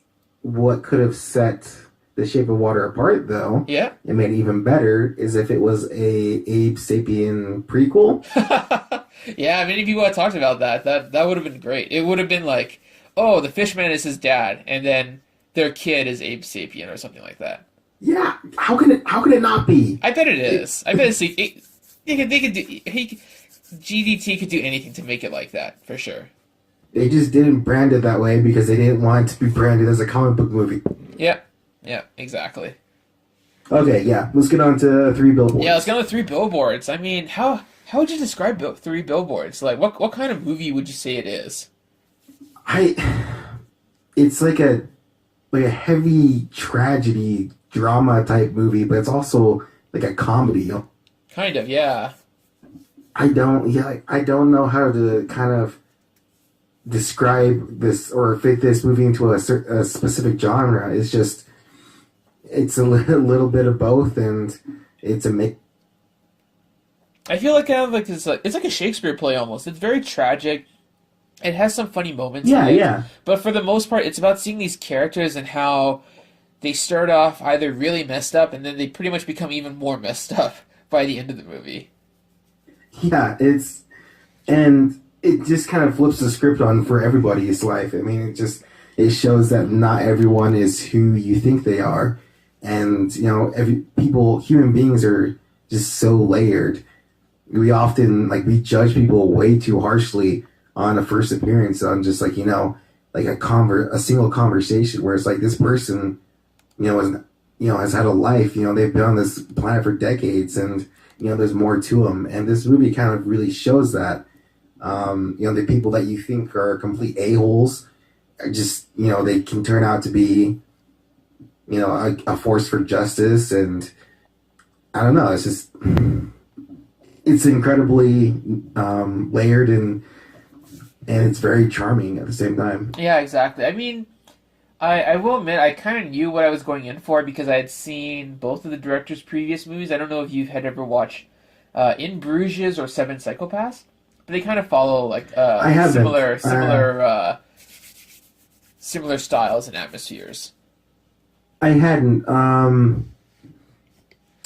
what could have set The Shape of Water apart, though, Yeah. it made it even better is if it was a Abe Sapien prequel. Yeah, many people have talked about that. That would have been great. It would have been like, oh, the Fishman is his dad, and then their kid is Abe Sapien or something like that. Yeah, how could it not be? I bet it It, is. I bet it's they could do GDT could do anything to make it like that for sure. they just didn't brand it that way because they didn't want it to be branded as a comic book movie. Yeah, yeah, exactly. Okay, yeah, let's get on to Three Yeah, let's Billboards. go with three billboards. I mean, how would you describe three billboards? Like, what kind of movie would you say it is? I, it's like a heavy tragedy drama type movie, but it's also like a comedy. Kind of, yeah. I don't know how to kind of describe this or fit this movie into a specific genre. It's a little bit of both, and it's a mix. I feel like kind of like it's like a Shakespeare play almost. It's very tragic. It has some funny moments in Yeah, it, yeah, but for the most part, it's about seeing these characters and how they start off either really messed up and then they pretty much become even more messed up by the end of the movie. yeah. And it just kind of flips the script on for everybody's life. I mean, it shows that not everyone is who you think they are, and human beings are just so layered. We often we judge people way too harshly on a first appearance on just like a single conversation where it's like this person has has had a life. They've been on this planet for decades, and there's more to them. And this movie kind of really shows that. The people that you think are complete a-holes are just, they can turn out to be, a force for justice. And I don't know, it's incredibly layered, and it's very charming at the same time. Yeah, exactly. I mean, I will admit I kind of knew what I was going in for because I had seen both of the director's previous movies. I don't know if you had ever watched In Bruges or Seven Psychopaths, but they kind of follow like I haven't. similar styles and atmospheres. I hadn't.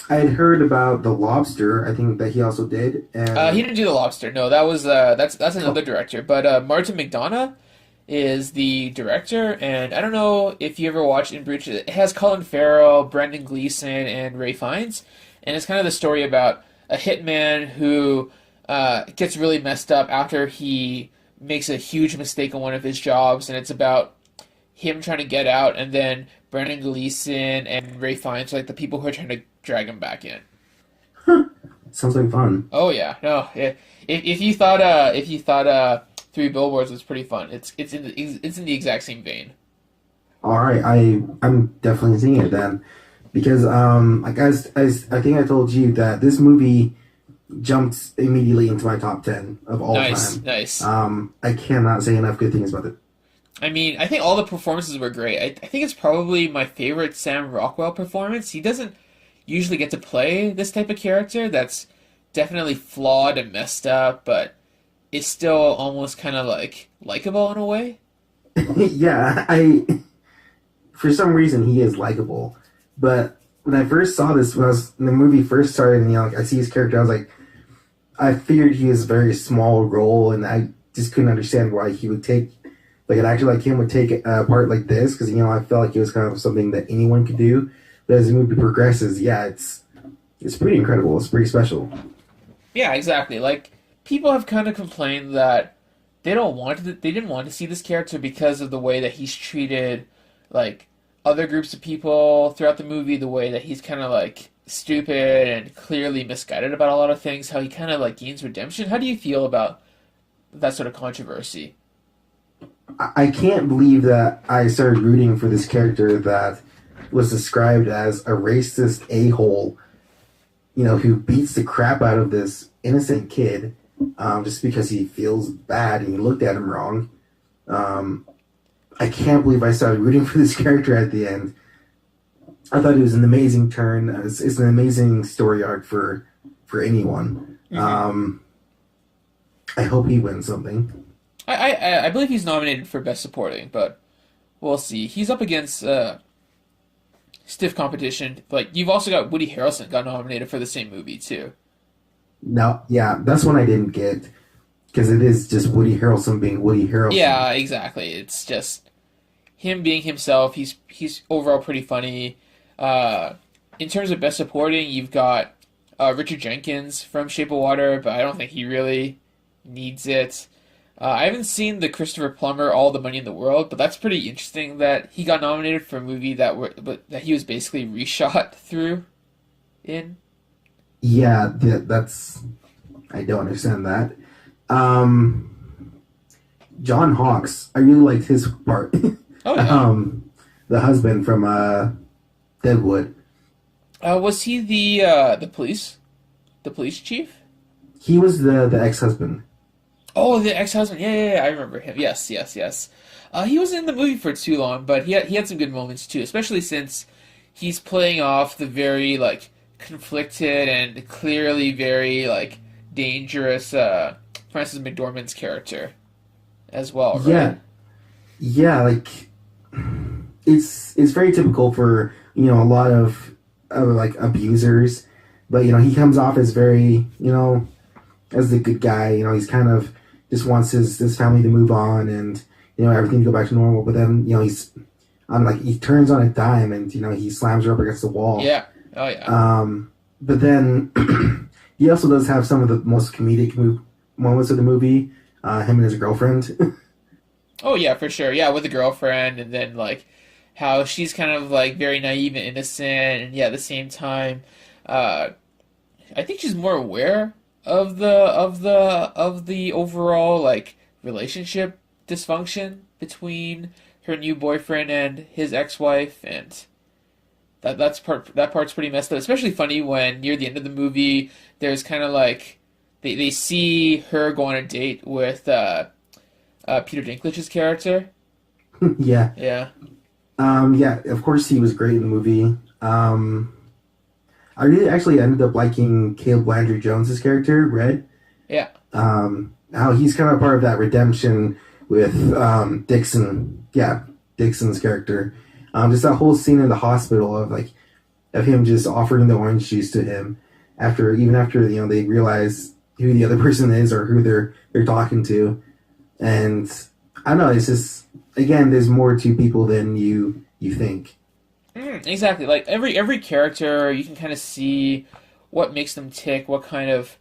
I had heard about The Lobster. I think that he also did, He and didn't do The Lobster. No, that was that's oh, another director. But Martin McDonagh is the director, and I don't know if you ever watched In Bruges. It has Colin Farrell, Brendan Gleeson, and Ray Fiennes, and it's kind of the story about a hitman who gets really messed up after he makes a huge mistake on one of his jobs, and it's about him trying to get out, and then Brendan Gleeson and Ray Fiennes are like the people who are trying to drag him back in. sounds like fun. Oh yeah, no. If you thought Three Billboards was pretty fun, it's in the exact same vein. All right, I'm definitely seeing it then, because as I think I told you that this movie jumped immediately into my top 10 of all Nice, time. nice. I cannot say enough good things about it. I mean, I think all the performances were great. I think it's probably my favorite Sam Rockwell performance. He doesn't usually get to play this type of character that's definitely flawed and messed up, but is still almost kind of like likable in a way. Yeah, I for some reason he is likable, but when I first saw this, when the movie first started, and I see his character, I was like, I figured he was a very small role, and I just couldn't understand why he would take like an actor like him would take a part like this, because I felt like it was kind of something that anyone could do. But as the movie progresses, yeah, it's pretty incredible. It's pretty special. Yeah, exactly. Like people have kind of complained that they didn't want to see this character because of the way that he's treated like other groups of people throughout the movie, the way that he's kind of like stupid and clearly misguided about a lot of things, how he kind of like gains redemption. How do you feel about that sort of controversy? I can't believe that I started rooting for this character that was described as a racist a-hole, who beats the crap out of this innocent kid just because he feels bad and he looked at him wrong. I can't believe I started rooting for this character at the end. I thought it was an amazing turn. It's an amazing story arc for anyone. Hmm. I hope he wins something. I believe he's nominated for Best Supporting, but we'll see. He's up against stiff competition. Like you've also got Woody Harrelson got nominated for the same movie too. No, yeah, that's one I didn't get because it is just Woody Harrelson being Woody Harrelson. Yeah, exactly. It's just him being himself. He's overall pretty funny. Uh, in terms of best supporting, you've got Richard Jenkins from Shape of Water, but I don't think he really needs it. I haven't seen the Christopher Plummer All the Money in the World, but that's pretty interesting that he got nominated for a movie that he was basically reshot through in. Yeah, that's I don't understand that. Um, John Hawkes, I really liked his part. Oh yeah. The husband from Deadwood. Was he the police chief? He was the ex husband. Oh, the ex-husband. Yeah, yeah, yeah, I remember him. Yes, yes, yes. He wasn't in the movie for too long, but he had some good moments too, especially since he's playing off the very like conflicted and clearly very like dangerous Frances McDormand's character as well, right? Yeah, yeah, like it's very typical for a lot of like abusers, but he comes off as very as the good guy. He's kind of just wants his family to move on and everything to go back to normal. But then he's on like he turns on a dime and he slams her up against the wall. Yeah. Oh yeah. But then he also does have some of the most comedic moments of the movie. Him and his girlfriend. Oh yeah, for sure. Yeah, with a girlfriend, and then like how she's kind of like very naive and innocent, and yeah, at the same time, uh, I think she's more aware of the overall like relationship dysfunction between her new boyfriend and his ex-wife, and that part's pretty messed up. Especially funny when near the end of the movie, there's kind of like they see her go on a date with Peter Dinklage's character. Yeah. Yeah. Yeah, of course he was great in the movie. I really actually ended up liking Caleb Landry Jones's character, Red. Yeah. How he's kind of part of that redemption with Dixon. Yeah, Dixon's character. Just that whole scene in the hospital of him just offering the orange juice to him after they realize who the other person is or who they're talking to, and I don't know. It's just again, there's more to people than you think. Exactly. Like every character, you can kind of see what makes them tick, what kind of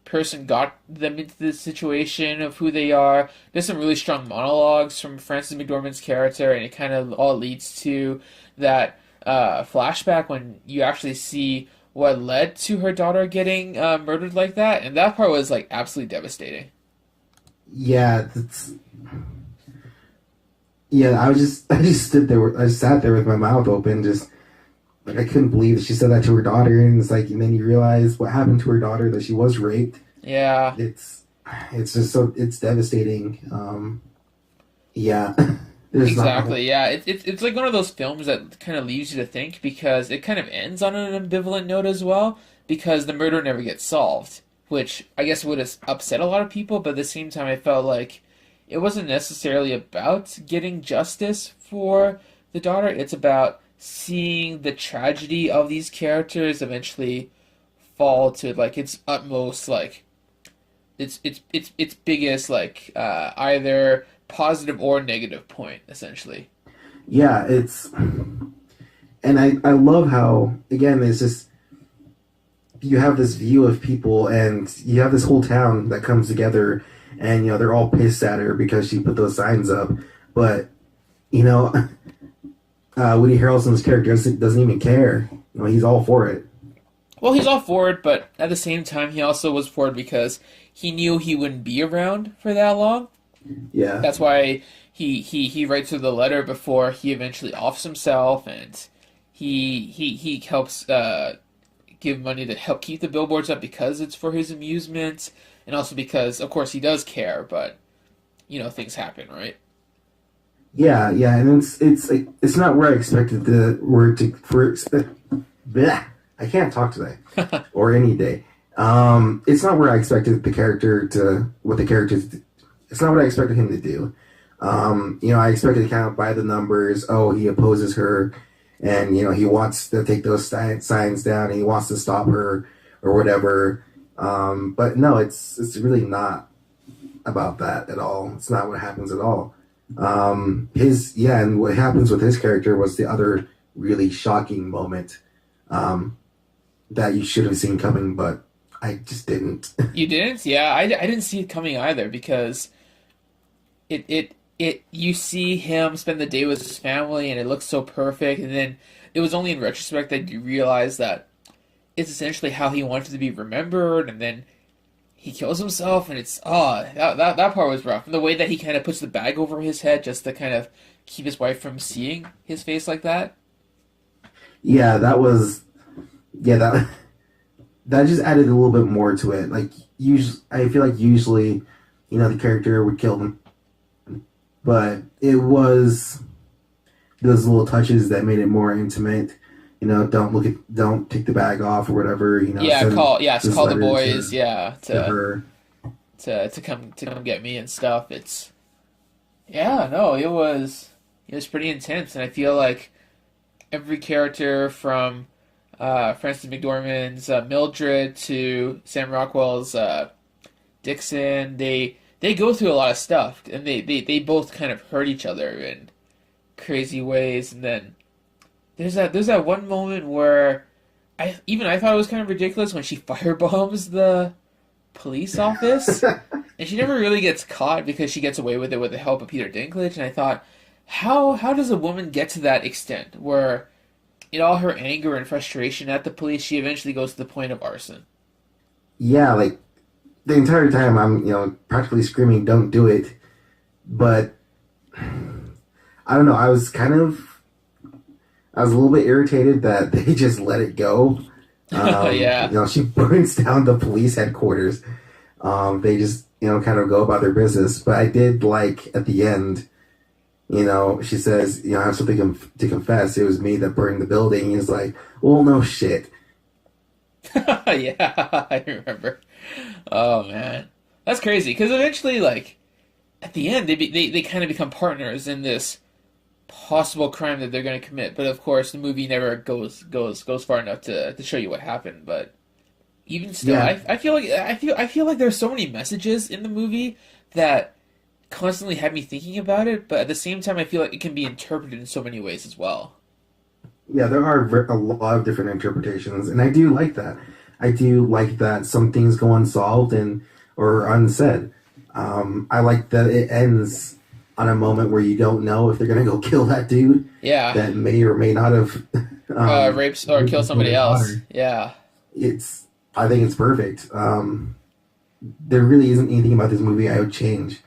person got them into this situation of who they are. There's some really strong monologues from Frances McDormand's character, and it kind of all leads to that flashback when you actually see what led to her daughter getting murdered like that, and that part was like absolutely devastating. Yeah, I just stood there. I just sat there with my mouth open, just like I couldn't believe that she said that to her daughter, and it's like, and then you realize what happened to her daughter, that she was raped. Yeah. It's just it's devastating. Yeah, there's Exactly. Yeah. It's like one of those films that kind of leaves you to think because it kind of ends on an ambivalent note as well because the murder never gets solved, which I guess would have upset a lot of people. But at the same time, I felt like it wasn't necessarily about getting justice for the daughter. It's about seeing the tragedy of these characters eventually fall to like its utmost like its biggest like either positive or negative point essentially. yeah, and I love how again it's just you have this view of people and you have this whole town that comes together and they're all pissed at her because she put those signs up, but you know Woody Harrelson's character doesn't even care. He's all for it. Well, he's all for it, but at the same time, he also was for it because he knew he wouldn't be around for that long. Yeah. That's why he writes her the letter before he eventually offs himself, and he helps give money to help keep the billboards up because it's for his amusement, and also because, of course, he does care, but things happen, right? Yeah, yeah, and it's not where I expected the word to bleh, I can't talk today or any day. It's not where I expected it's not what I expected him to do. I expected to kind of by the numbers. Oh, he opposes her, and he wants to take those signs down, and he wants to stop her or whatever. But no, it's really not about that at all. It's not what happens at all. And what happens with his character was the other really shocking moment that you should have seen coming, but I just didn't. You didn't? Yeah, I didn't see it coming either because you see him spend the day with his family and it looks so perfect, and then it was only in retrospect that you realize that it's essentially how he wanted to be remembered, and then he kills himself, and it's that part was rough. And the way that he kind of puts the bag over his head just to kind of keep his wife from seeing his face like that. Yeah, that that just added a little bit more to it. Like usually, I feel like usually, the character would kill them, but it was those little touches that made it more intimate. Don't take the bag off or whatever. Yeah, call the boys. To her. To come get me and stuff. Yeah, no, it was pretty intense, and I feel like every character from Frances McDormand's Mildred to Sam Rockwell's Dixon, they go through a lot of stuff, and they both kind of hurt each other in crazy ways, and then there's that one moment where I thought it was kind of ridiculous when she firebombs the police office, and she never really gets caught because she gets away with it with the help of Peter Dinklage, and I thought, how does a woman get to that extent where in all her anger and frustration at the police, she eventually goes to the point of arson? Yeah, like the entire time I'm, practically screaming, "Don't do it!" But I don't know. I was a little bit irritated that they just let it go. Yeah. She burns down the police headquarters. They just, kind of go about their business. But I did like at the end, she says, I have something to confess. It was me that burned the building. He's like, well, no shit. Yeah, I remember. Oh man, that's crazy. Because eventually, like at the end, they kind of become partners in this possible crime that they're going to commit. But of course, the movie never goes far enough to show you what happened. But even still, Yeah. I feel like there's so many messages in the movie that constantly had me thinking about it. But at the same time, I feel like it can be interpreted in so many ways as well. Yeah, there are a lot of different interpretations, and I do like that. I do like that some things go unsolved or unsaid. I like that it ends on a moment where you don't know if they're gonna go kill that dude Yeah, that may or may not have rapes or kill somebody else. daughter. Yeah. I think it's perfect. There really isn't anything about this movie I would change.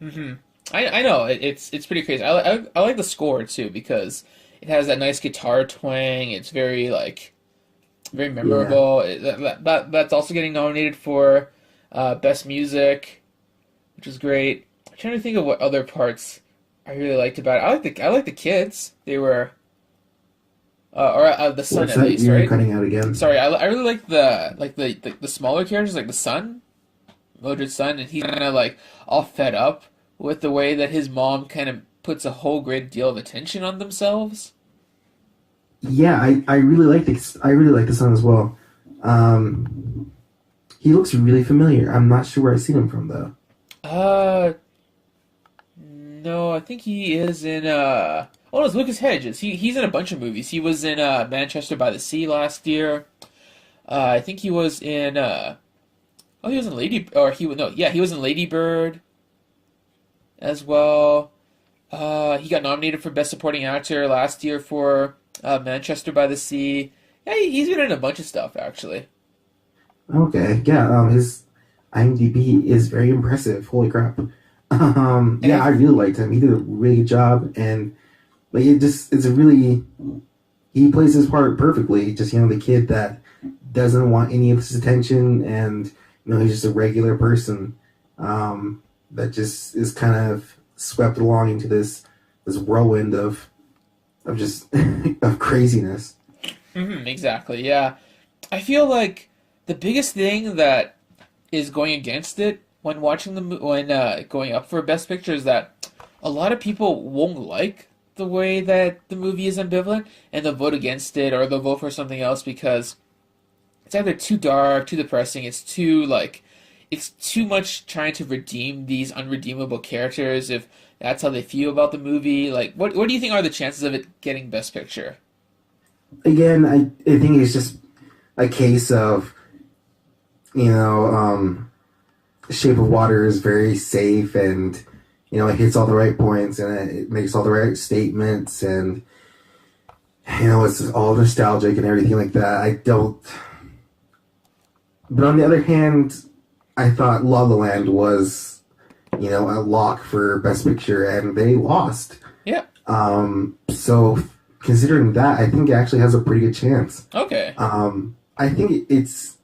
hmm I know it's pretty crazy. I like the score too because it has that nice guitar twang. It's very Yeah. memorable. That's also getting nominated for best music, which is great. I'm trying to think of what other parts I really liked about it. I like the kids. They were or the son What's at that? least, You're right? cutting out again. Sorry, I really like the smaller characters, like the son, Mildred's son, and he's kind of like all fed up with the way that his mom kind of puts a whole great deal of attention on themselves. Yeah, I really like the son as well. He looks really familiar. I'm not sure where I've seen him from though. Uh, no, I think he is in oh, no, it's Lucas Hedges. He's in a bunch of movies. He was in Manchester by the Sea last year. I think he was in oh, he was in Lady or he no, yeah, he was in Lady Bird as well. He got nominated for Best Supporting Actor last year for Manchester by the Sea. Yeah, he's been in a bunch of stuff actually. Okay, yeah. His IMDb is very impressive. Holy crap. And Yeah, I really liked him. He did a really good job, and like it's a really he plays his part perfectly. Just the kid that doesn't want any of his attention, and he's just a regular person that just is kind of swept along into this whirlwind of just of craziness. Exactly. Yeah, I feel like the biggest thing that is going against it when watching when going up for Best Picture is that a lot of people won't like the way that the movie is ambivalent, and they'll vote against it or they'll vote for something else because it's either too dark, too depressing, it's too much trying to redeem these unredeemable characters if that's how they feel about the movie. Like what do you think are the chances of it getting Best Picture? Again, I think it's just a case of, you know, Shape of Water is very safe and, you know, it hits all the right points and it makes all the right statements and, you know, it's all nostalgic and everything like that. I don't. But on the other hand, I thought La La Land was, you know, a lock for Best Picture and they lost. Yeah. So considering that, I think it actually has a pretty good chance. Okay. I think it's.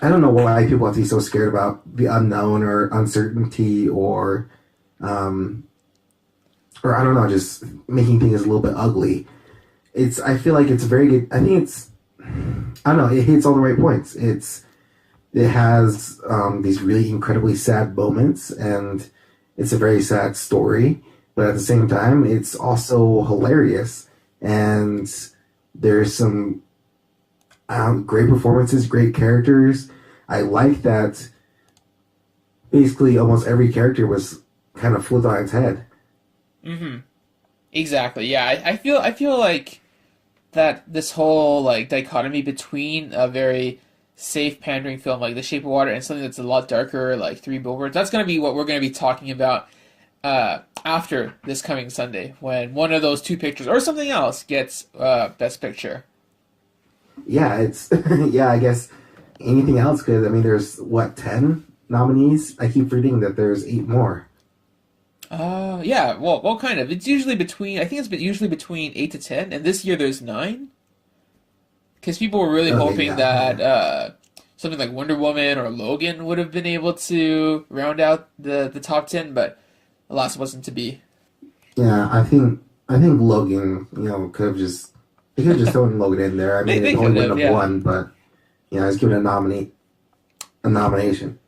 I don't know why people have to be so scared about the unknown or uncertainty or I don't know, just making things a little bit ugly. I feel like it's very good. I think I don't know, it hits all the right points. It has these really incredibly sad moments, and it's a very sad story, but at the same time, it's also hilarious, and there's some great performances, great characters. I like that basically almost every character was kind of flipped on its head. Mm-hmm. Exactly. Yeah. I feel like that this whole like dichotomy between a very safe pandering film like The Shape of Water and something that's a lot darker like Three Billboards, that's gonna be what we're gonna be talking about after this coming Sunday when one of those two pictures or something else gets Best Picture. Yeah, it's yeah. I guess anything else could. I mean, there's what 10 nominees. I keep reading that there's 8 more. Yeah. Well, kind of. It's usually between. I think it's usually between 8 to 10, and this year there's 9. Because people were really Okay, hoping yeah, that something like Wonder Woman or Logan would have been able to round out the top 10, but alas, it wasn't to be. yeah. I think Logan, you know, could have just he could have just thrown Logan in there. I They mean, they it only could wouldn't have, have yeah. won, but you know, I was given a nomination.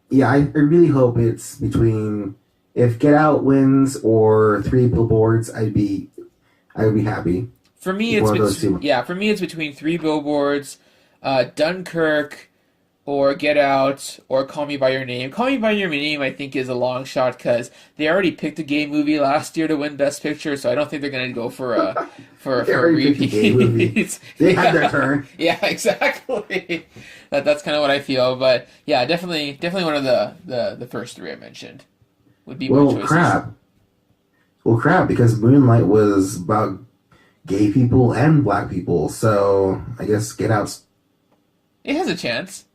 Yeah, I really hope it's between if Get Out wins or Three Billboards, I would be happy For me, if it's one of those two. yeah. For me, it's between Three Billboards, Dunkirk, or Get Out, or Call Me by Your Name. Call Me by Your Name, I think, is a long shot because they already picked a gay movie last year to win Best Picture, so I don't think they're gonna go for a They a already picked a gay movie. repeat. They had their Yeah, turn. yeah, exactly. That's kind of what I feel, but yeah, definitely one of the first three I mentioned would be my Well, choices. crap. Well, crap, because Moonlight was about gay people and black people, so I guess Get Out's. It has a chance.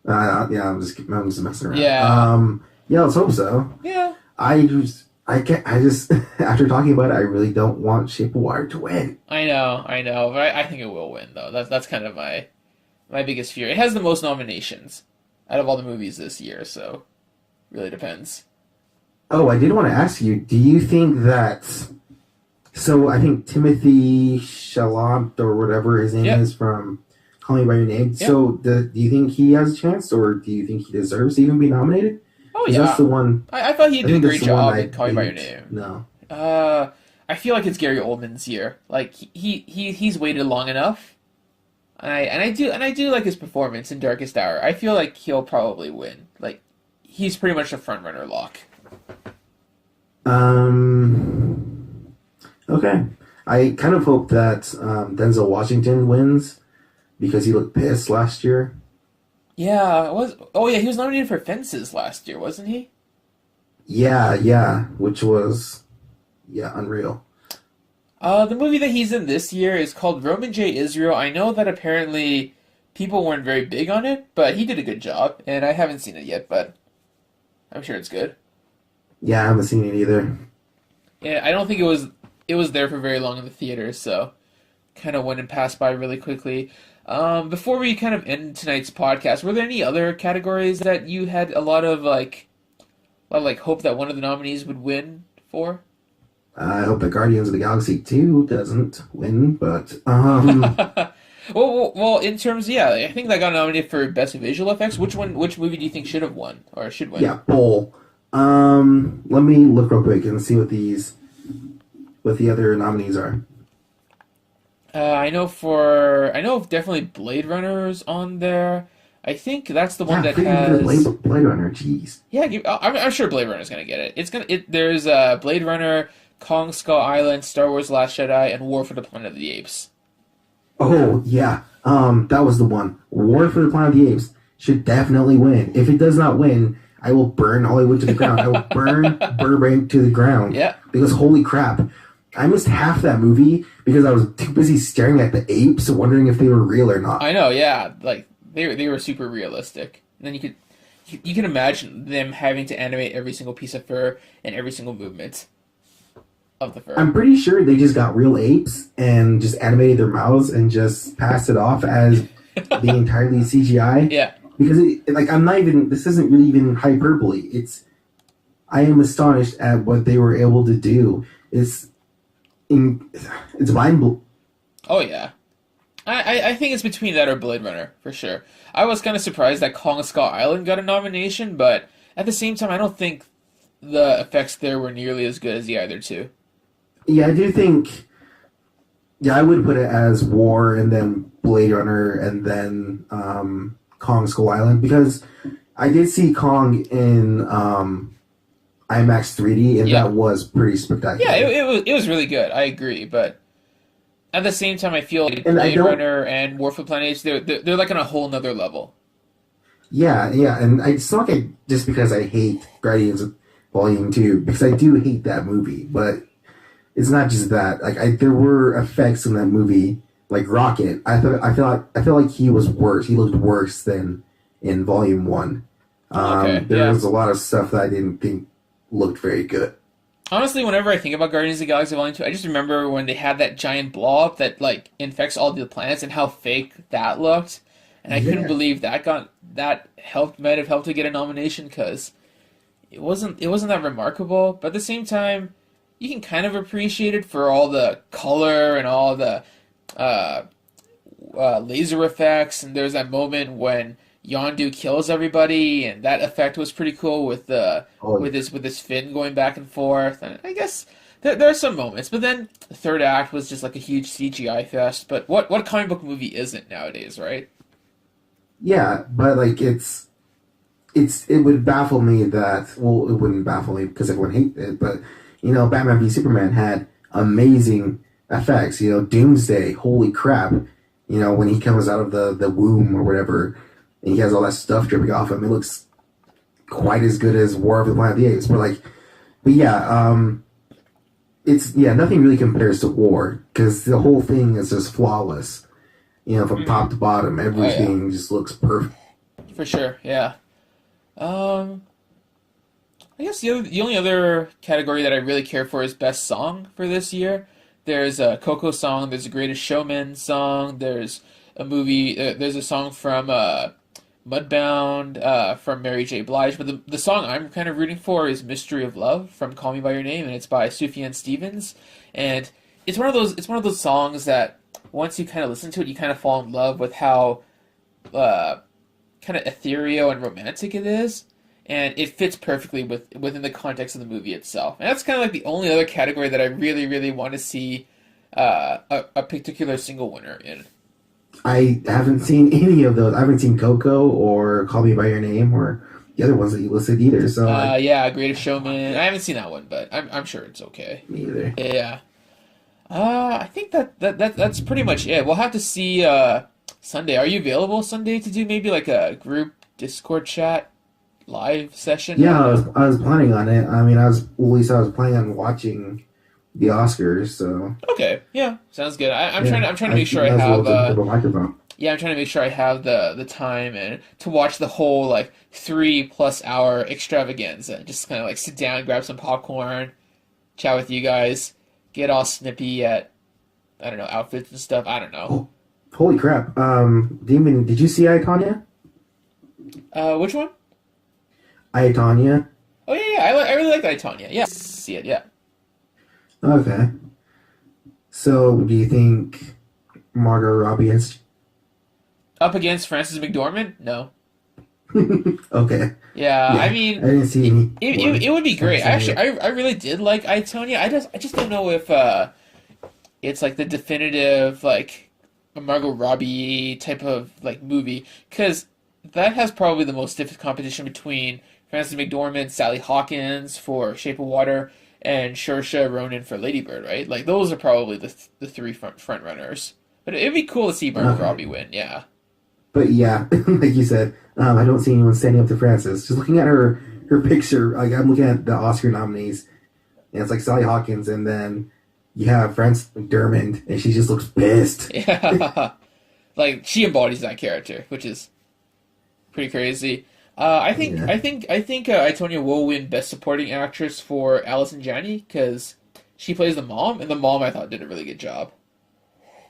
Yeah, I'm just messing around. Yeah, Yeah, let's hope so. yeah. I just, after talking about it, I really don't want Shape of Water to win. I know, but I think it will win though. That's kind of my biggest fear. It has the most nominations out of all the movies this year, so really depends. Oh, I did want to ask you, do you think that, so I think Timothy Chalamet or whatever his name Yep, is from Call Me By Your Name, yep. so do you think he has a chance or do you think he deserves to even be nominated? Oh Because that's yeah, the one, I thought he I did a think that's great the one job I in Call Me by Your didn't Name. know. I feel like it's Gary Oldman's year. Like he's waited long enough. I do like his performance in Darkest Hour. I feel like he'll probably win. Like he's pretty much a front runner lock. Okay. I kind of hope that Denzel Washington wins because he looked pissed last year. Yeah, it was. Oh yeah, he was nominated for Fences last year, wasn't he? Yeah, which was, yeah, unreal. The movie that he's in this year is called Roman J. Israel. I know that apparently people weren't very big on it, but he did a good job, and I haven't seen it yet, but I'm sure it's good. Yeah, I haven't seen it either. Yeah, I don't think it was there for very long in the theater, so kind of went and passed by really quickly. Before we kind of end tonight's podcast, were there any other categories that you had a lot of hope that one of the nominees would win for? I hope that Guardians of the Galaxy 2 doesn't win, but, Well, in terms, yeah, I think that got nominated for Best Visual Effects. Which movie do you think should have won or should win? yeah, Bull. Let me look real quick and see what the other nominees are. I know definitely Blade Runner's on there. I think that's the one Yeah, that freaking good has. Blade Runner. Jeez. Yeah, I'm sure Blade Runner's gonna get it. There's Blade Runner, Kong Skull Island, Star Wars: Last Jedi, and War for the Planet of the Apes. Oh yeah. That was the one. War for the Planet of the Apes should definitely win. If it does not win, I will burn Hollywood to the ground. I will burn Burbank to the ground Yeah, because holy crap, I missed half that movie because I was too busy staring at the apes, wondering if they were real or not. I know. Yeah, like they were super realistic. And then you can imagine them having to animate every single piece of fur and every single movement of the fur. I'm pretty sure they just got real apes and just animated their mouths and just passed it off as being entirely CGI. Yeah. Because like I'm not even. This isn't really even hyperbole. I am astonished at what they were able to do. In, it's mind blowing. Oh yeah. I think it's between that or Blade Runner for sure. I was kind of surprised that Kong Skull Island got a nomination, but at the same time, I don't think the effects there were nearly as good as the other two. Yeah, I do think. Yeah, I would put it as War and then Blade Runner and then Kong Skull Island because I did see Kong in IMAX 3D and Yeah, that was pretty yeah, spectacular. it was really good. I agree, but at the same time, I feel like And I Blade don't. Runner and War for the Planet of the Apes, they're like on a whole nother level. Yeah, yeah, and it's not like just because I hate Guardians Volume 2 because I do hate that movie, but it's not just that. Like there were effects in that movie, like Rocket. I feel like he was worse. He looked worse than in Volume One. Okay, There yeah. was a lot of stuff that I didn't think looked very good. Honestly, whenever I think about Guardians of the Galaxy Volume 2, I just remember when they had that giant blow up that like infects all the planets and how fake that looked. And I couldn't Yeah, believe that might have helped to get a nomination because it wasn't that remarkable, but at the same time, you can kind of appreciate it for all the color and all the uh, laser effects. And there's that moment when Yondu kills everybody, and that effect was pretty cool with the oh with his fin going back and forth. And I guess there are some moments, but then the third act was just like a huge CGI fest. But what comic book movie isn't nowadays, right? yeah, but like it would baffle me that well it wouldn't baffle me because everyone hates it, but Batman v Superman had amazing effects. Doomsday, holy crap! When he comes out of the womb or whatever, and he has all that stuff dripping off him, it looks quite as good as War of the Planet of the Apes. But yeah, it's yeah nothing really compares to War because the whole thing is just flawless. From Hmm. top to bottom, Oh yeah, everything just looks perfect. for sure. Yeah. Um, I guess the only other category that I really care for is best song for this year. There's a Coco song. There's a Greatest Showman song. There's a movie. There's a song from Mudbound from Mary J. Blige. But the song I'm kind of rooting for is Mystery of Love from Call Me by Your Name, and it's by Sufjan Stevens. And it's one of those songs that once you kind of listen to it, you kind of fall in love with how uh, kind of ethereal and romantic it is, and it fits perfectly within the context of the movie itself. And that's kind of like the only other category that I really, really want to see a particular single winner in. I haven't seen any of those. I haven't seen Coco or Call Me by Your Name or the other ones that you listed either. So Yeah, Greatest Showman. I haven't seen that one, but I'm sure it's okay. me either. Yeah. I think that's pretty much it. We'll have to see Sunday. Are you available Sunday to do maybe like a group Discord chat live session? I Yeah, don't know. I was planning on it. I mean, at least I was planning on watching the Oscars. So Okay, yeah, sounds good. yeah, I'm trying to I make sure I might as well have just pick up a microphone. yeah, I'm trying to make sure I have the time and to watch the whole like 3+ hour extravaganza. Just kind of like sit down, grab some popcorn, chat with you guys, get all snippy at I don't know outfits and stuff. I don't know. Oh, holy crap! Demon, did you see I Tonya? Which one? I Tonya. Oh yeah, yeah. I really like Titania. Yeah, see it. Yeah. Okay. So, do you think Margot Robbie has? Up against Frances McDormand? No. Okay. Yeah, I Yeah. I mean, didn't see anyone it would be great. I saying actually, it. I really did like Itonia. I just don't know if it's like the definitive like a Margot Robbie type of like movie because that has probably the most stiffest competition between Frances McDormand, Sally Hawkins for Shape of Water, and Saoirse Ronan for Lady Bird, right? Like those are probably the three front runners. But it'd be cool to see Margot Okay. Robbie win. Yeah. But yeah, like you said, I don't see anyone standing up to Frances. Just looking at her picture, like I'm looking at the Oscar nominees, and it's like Sally Hawkins, and then you have Frances McDermott, and she just looks pissed. Yeah. Like she embodies that character, which is pretty crazy. Yeah. I think Itonia will win Best Supporting Actress for Allison Janney because she plays the mom, and the mom I thought did a really good job.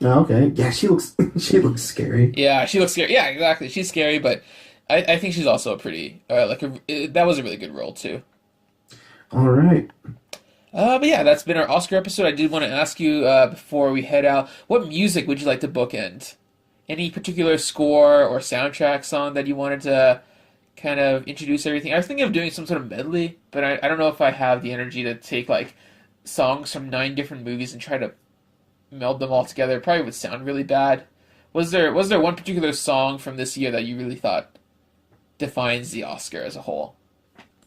Oh, okay. Yeah, she looks she looks scary. Yeah, she looks scary. Yeah, exactly. She's scary, but I think she's also a pretty that was a really good role too. All right. But yeah, that's been our Oscar episode. I did want to ask you before we head out, what music would you like to bookend? Any particular score or soundtrack song that you wanted to kind of introduce everything? I was thinking of doing some sort of medley, but I don't know if I have the energy to take like songs from nine different movies and try to meld them all together. It probably would sound really bad. Was there one particular song from this year that you really thought defines the Oscar as a whole?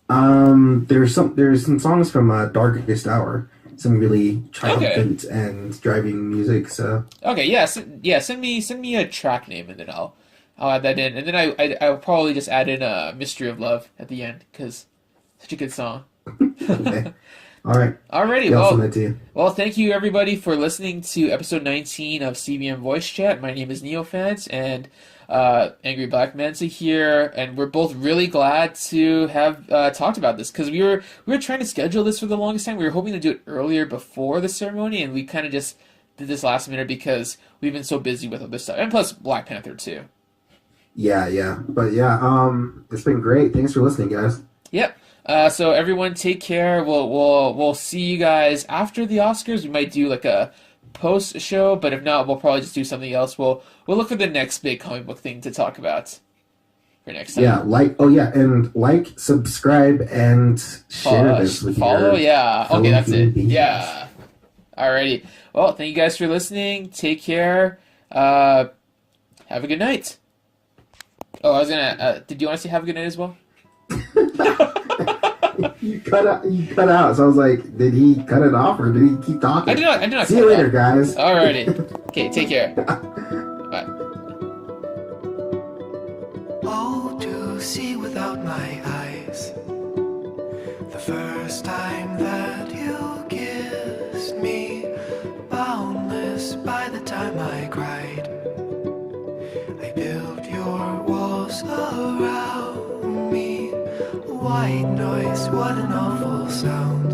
There's some songs from Darkest Hour, some really Okay. triumphant and driving music. So Okay, yeah, yeah. Send me a track name and then I'll add that in, and then I'll probably just add in a Mystery of Love at the end because such a good song. okay, all right. Alrighty, Yeah, I'll send that to you. thank you everybody for listening to episode 19 of CBM Voice Chat. My name is Neophant and Angry Black Manta here, and we're both really glad to have talked about this because we were trying to schedule this for the longest time. We were hoping to do it earlier before the ceremony, and we kind of just did this last minute because we've been so busy with other stuff, and plus Black Panther too. Yeah, yeah, but yeah, it's been great. Thanks for listening, guys. Yep. So everyone, take care. We'll see you guys after the Oscars. We might do like a post show, but if not, we'll probably just do something else. We'll look for the next big comic book thing to talk about for next Yeah, time. and like, subscribe, and share this with Follow, your yeah. Okay, fellow that's human it. beings. Yeah. Alrighty. Well, thank you guys for listening. Take care. Uh, have a good night. Oh, I was gonna. Did you want to say have a good night as well? You cut out. So I was like, did he cut it off or did he keep I talking? did not. I did not See cut you it later, off. guys. Alrighty. Okay, take care. Bye. Oh, to see without my eyes. The first time that you kissed me, boundless by the time I cried. I built your walls around me. White noise, what an awful sound.